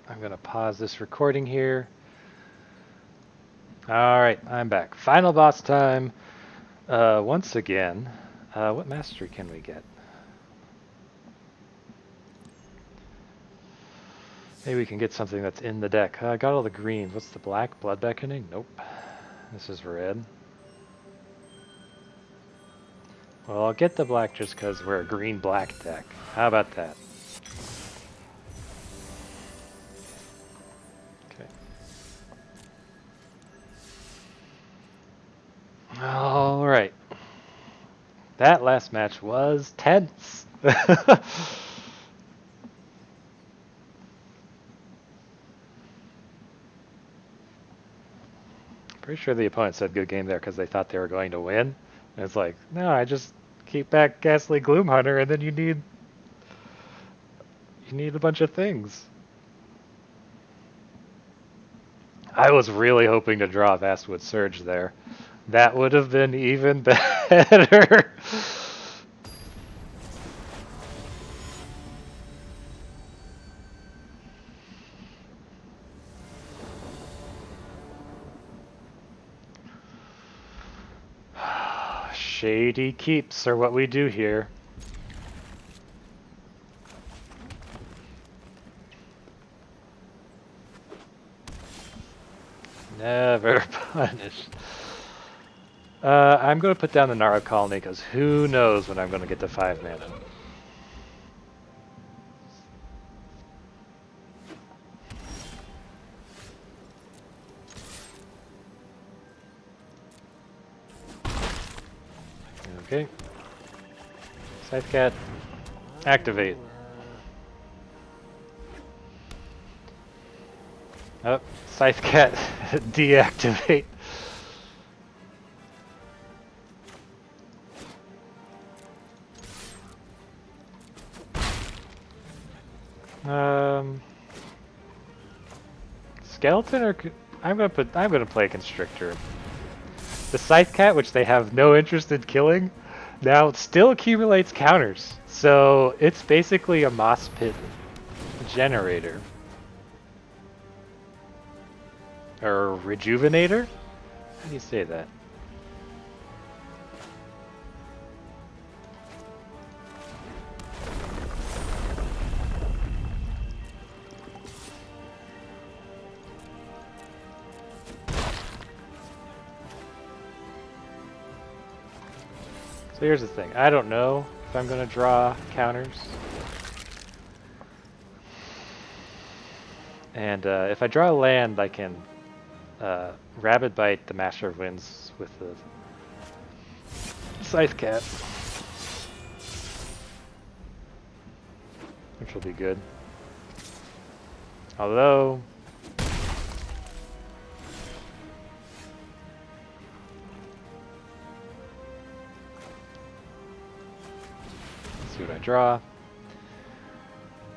I'm gonna pause this recording here. Alright, I'm back. Final boss time. Once again, what mastery can we get? Maybe we can get something that's in the deck. I got all the greens. What's the black? Blood Beckoning? Nope. This is red. Well, I'll get the black just because we're a green-black deck. How about that? Okay. Alright. That last match was tense. Pretty sure the opponent said good game there because they thought they were going to win. And it's like, no, I just keep back Ghastly Gloomhunter and then you need a bunch of things. I was really hoping to draw Vastwood Surge there. That would have been even better. Shady keeps are what we do here. Never punished. I'm going to put down the Nara Colony because who knows when I'm going to get to 5 mana. Okay. Scythecat, activate. Oh, Scythecat, deactivate. Skeleton or I'm gonna play Constrictor. The Scythecat, which they have no interest in killing, now still accumulates counters. So it's basically a moss pit generator. Or rejuvenator? How do you say that? So here's the thing. I don't know if I'm going to draw counters. And if I draw a land, I can Rabid Bite the Master of Winds with the Scythecat, which will be good. Although let's see what I draw.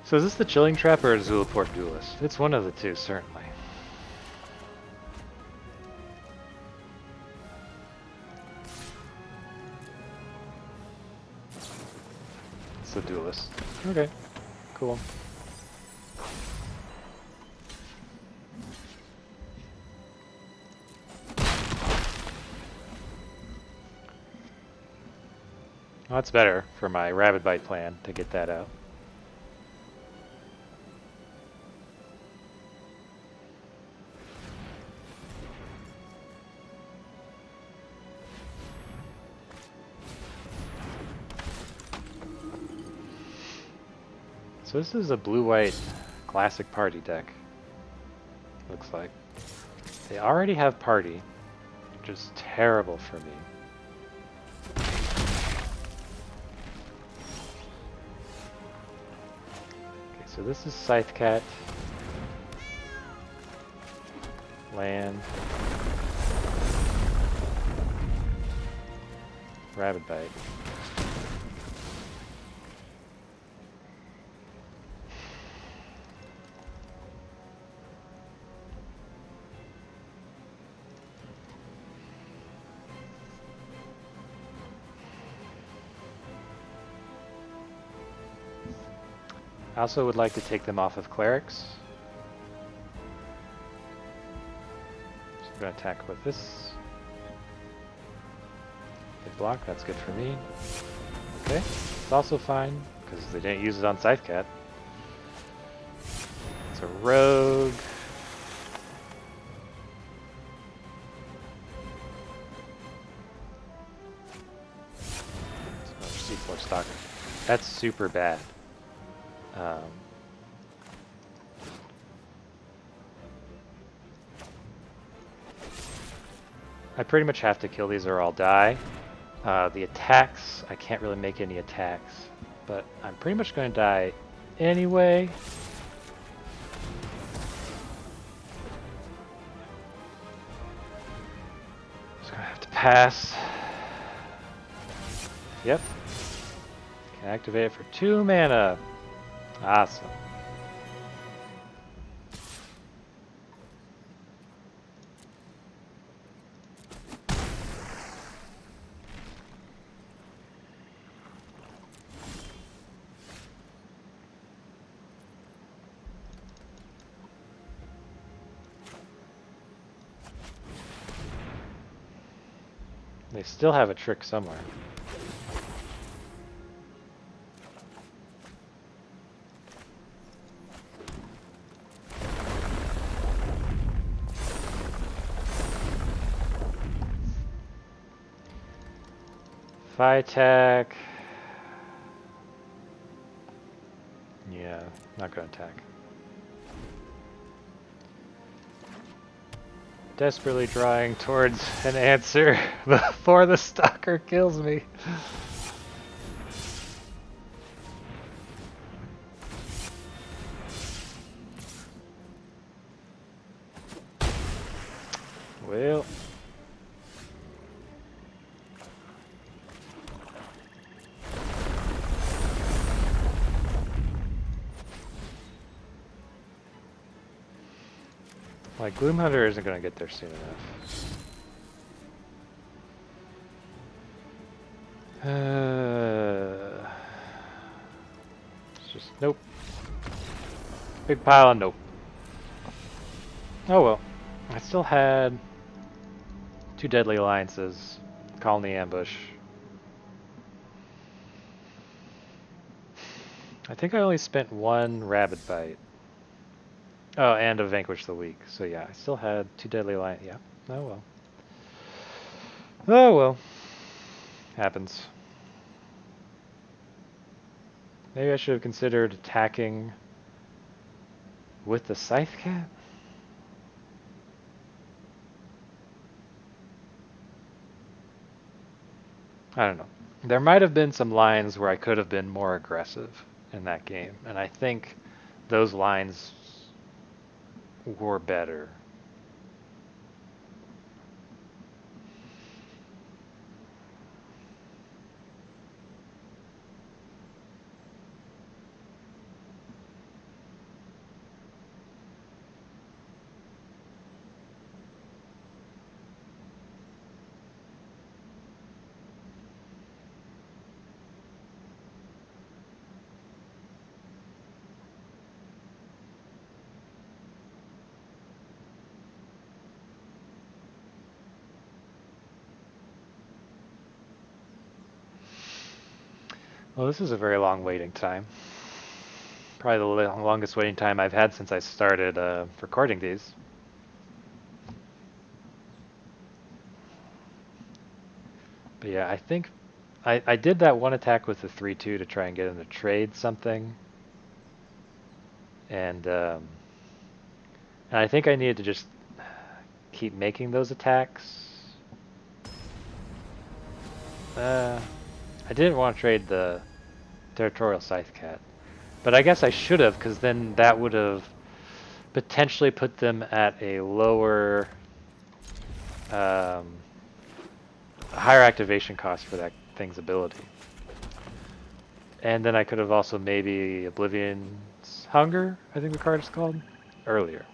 So is this the Chilling Trap or a Zulaport Duelist? It's one of the two, certainly. It's the Duelist. Okay, cool. Well, that's better for my Rabid Bite plan to get that out. So this is a blue-white classic party deck, looks like. They already have party, which is terrible for me. Okay, so this is Scythecat. Land. Rabid Bite. I also would like to take them off of clerics. So I'm going to attack with this. They block, that's good for me. Okay, it's also fine, because they didn't use it on scythecat. It's a rogue. It's another C4 stalker. That's super bad. I pretty much have to kill these or I'll die. The attacks, I can't really make any attacks, but I'm pretty much going to die anyway. Just going to have to pass. Yep. Can activate it for 2 mana. Awesome. They still have a trick somewhere. If I attack... Yeah, not gonna attack. Desperately drawing towards an answer before the stalker kills me. Well... Like, Gloomhunter isn't going to get there soon enough. It's just, nope. Big pile of nope. Oh well. I still had 2 deadly alliances. Khalni Ambush. I think I only spent 1 Rabid Bite. Oh, and a Vanquish the Weak. So yeah, I still had 2 deadly alliance. Yeah. Oh well. Oh well. Happens. Maybe I should have considered attacking with the scythecat? I don't know. There might have been some lines where I could have been more aggressive in that game, and I think those lines were better. Well, this is a very long waiting time. Probably the longest waiting time I've had since I started recording these. But yeah, I think I did that one attack with the 3-2 to try and get him to trade something. And I think I needed to just keep making those attacks. I didn't want to trade the Territorial Scythecat, but I guess I should have, because then that would have potentially put them at a lower, higher activation cost for that thing's ability. And then I could have also maybe Oblivion's Hunger, I think the card is called, earlier.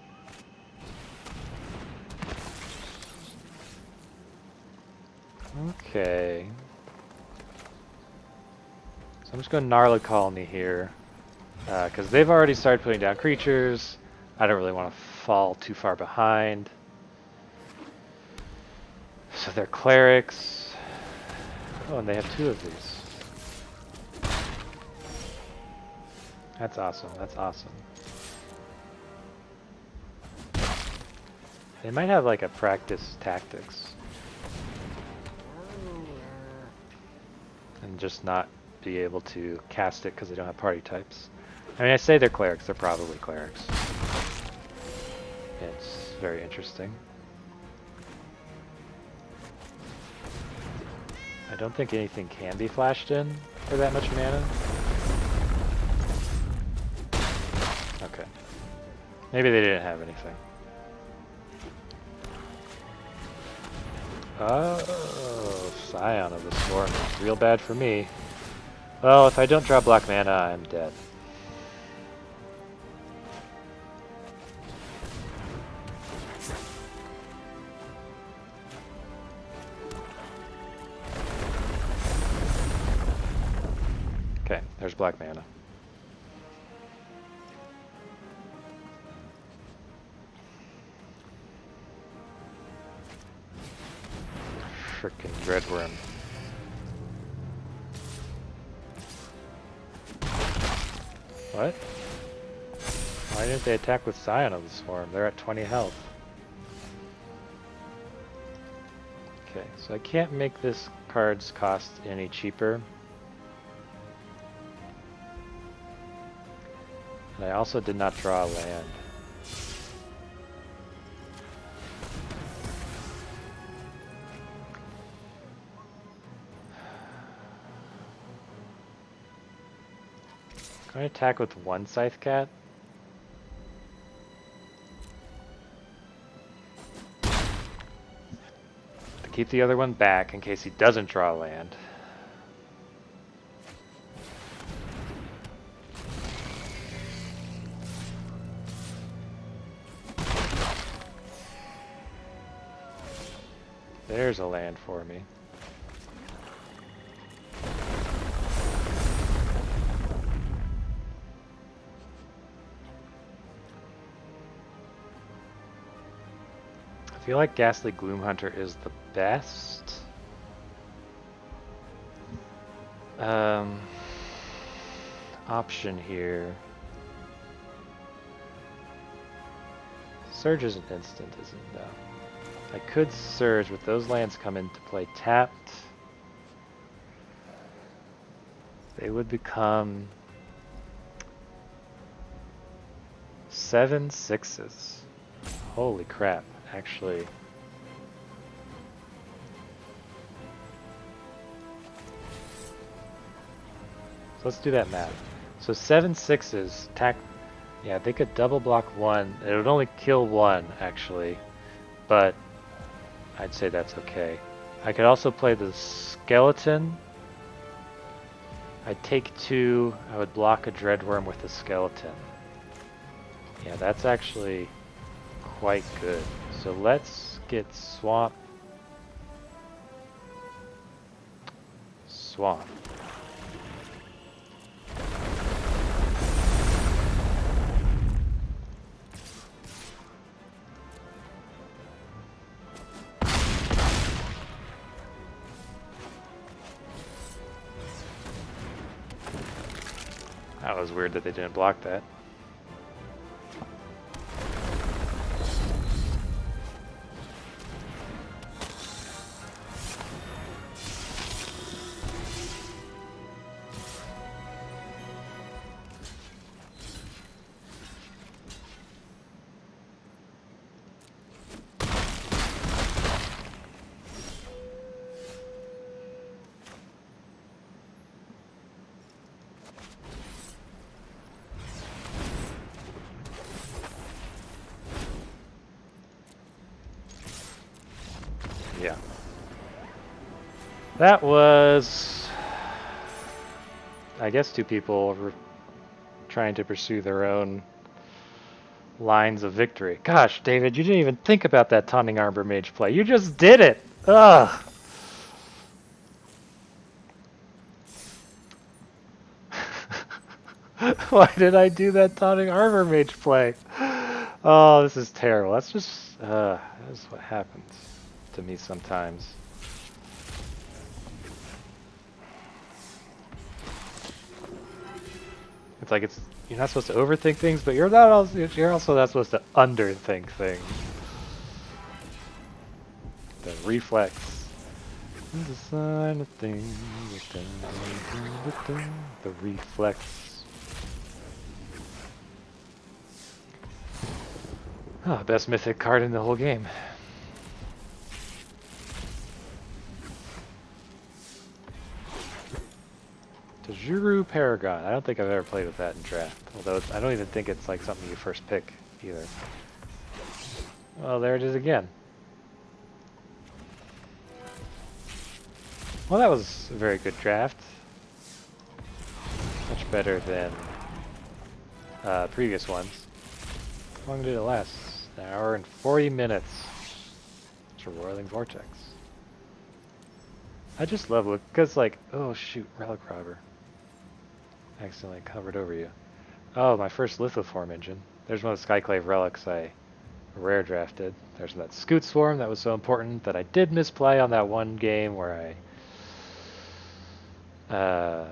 Okay. So I'm just going to Gnarly Colony here, because they've already started putting down creatures. I don't really want to fall too far behind. So they're clerics. Oh, and they have 2 of these. That's awesome. That's awesome. They might have like a practice tactics. And just not be able to cast it because they don't have party types. I mean, I say they're clerics. They're probably clerics. It's very interesting. I don't think anything can be flashed in for that much mana. Okay. Maybe they didn't have anything. Oh, Scion of the Storm is real bad for me. Well, if I don't draw black mana, I'm dead. Okay, there's black mana. Frickin' Dreadworm. What? Why didn't they attack with Scion of the Swarm? They're at 20 health. Okay, so I can't make this card's cost any cheaper. And I also did not draw a land. Can I attack with 1 scythecat? To keep the other one back in case he doesn't draw a land. There's a land for me. I feel like Ghastly Gloomhunter is the best. Option here. Surge isn't instant, is it? No. I could Surge, but those lands come into play tapped. They would become 7 6s. Holy crap, actually. So let's do that math. So 7 6s, yeah, they could double block 1. It would only kill 1, actually, but I'd say that's okay. I could also play the skeleton. I'd take 2, I would block a Dreadworm with the skeleton. Yeah, that's actually quite good. So let's get Swamp. That was weird that they didn't block that. Yeah. That was I guess two people were trying to pursue their own lines of victory. Gosh, David, you didn't even think about that Taunting Arbor Mage play. You just did it! Ugh! Why did I do that Taunting Arbor Mage play? Oh, this is terrible. That's just, that's what happens to me sometimes. It's like you're not supposed to overthink things, but you're also not supposed to underthink things. The reflex. The sign of things. The reflex. Oh, best mythic card in the whole game. Tajuru Paragon. I don't think I've ever played with that in draft. Although I don't even think it's like something you first pick either. Well, there it is again. Well, that was a very good draft. Much better than previous ones. How long did it last? An hour and 40 minutes. It's a Roiling Vortex. I just love it because, like, oh shoot, Relic Robber. Accidentally covered over you. Oh, my first Lithoform engine. There's one of the Skyclave relics I rare drafted. There's that Scute Swarm that was so important that I did misplay on that one game where I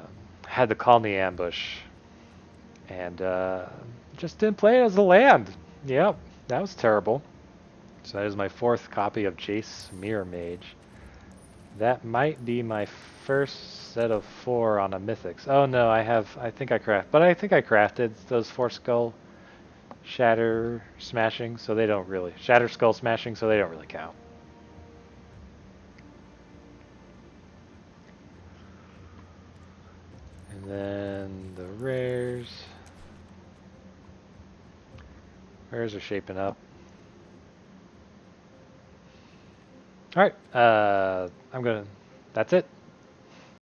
had the Khalni Ambush and just didn't play it as a land. Yep, that was terrible. So that is my fourth copy of Jace Mirror Mage. That might be my first set of 4 on a Mythics. Oh no, I think I crafted those 4 Skull Shatter Smashing, so they don't really... Shatter Skull Smashing, so they don't really count. And then the rares... Rares are shaping up. Alright, that's it.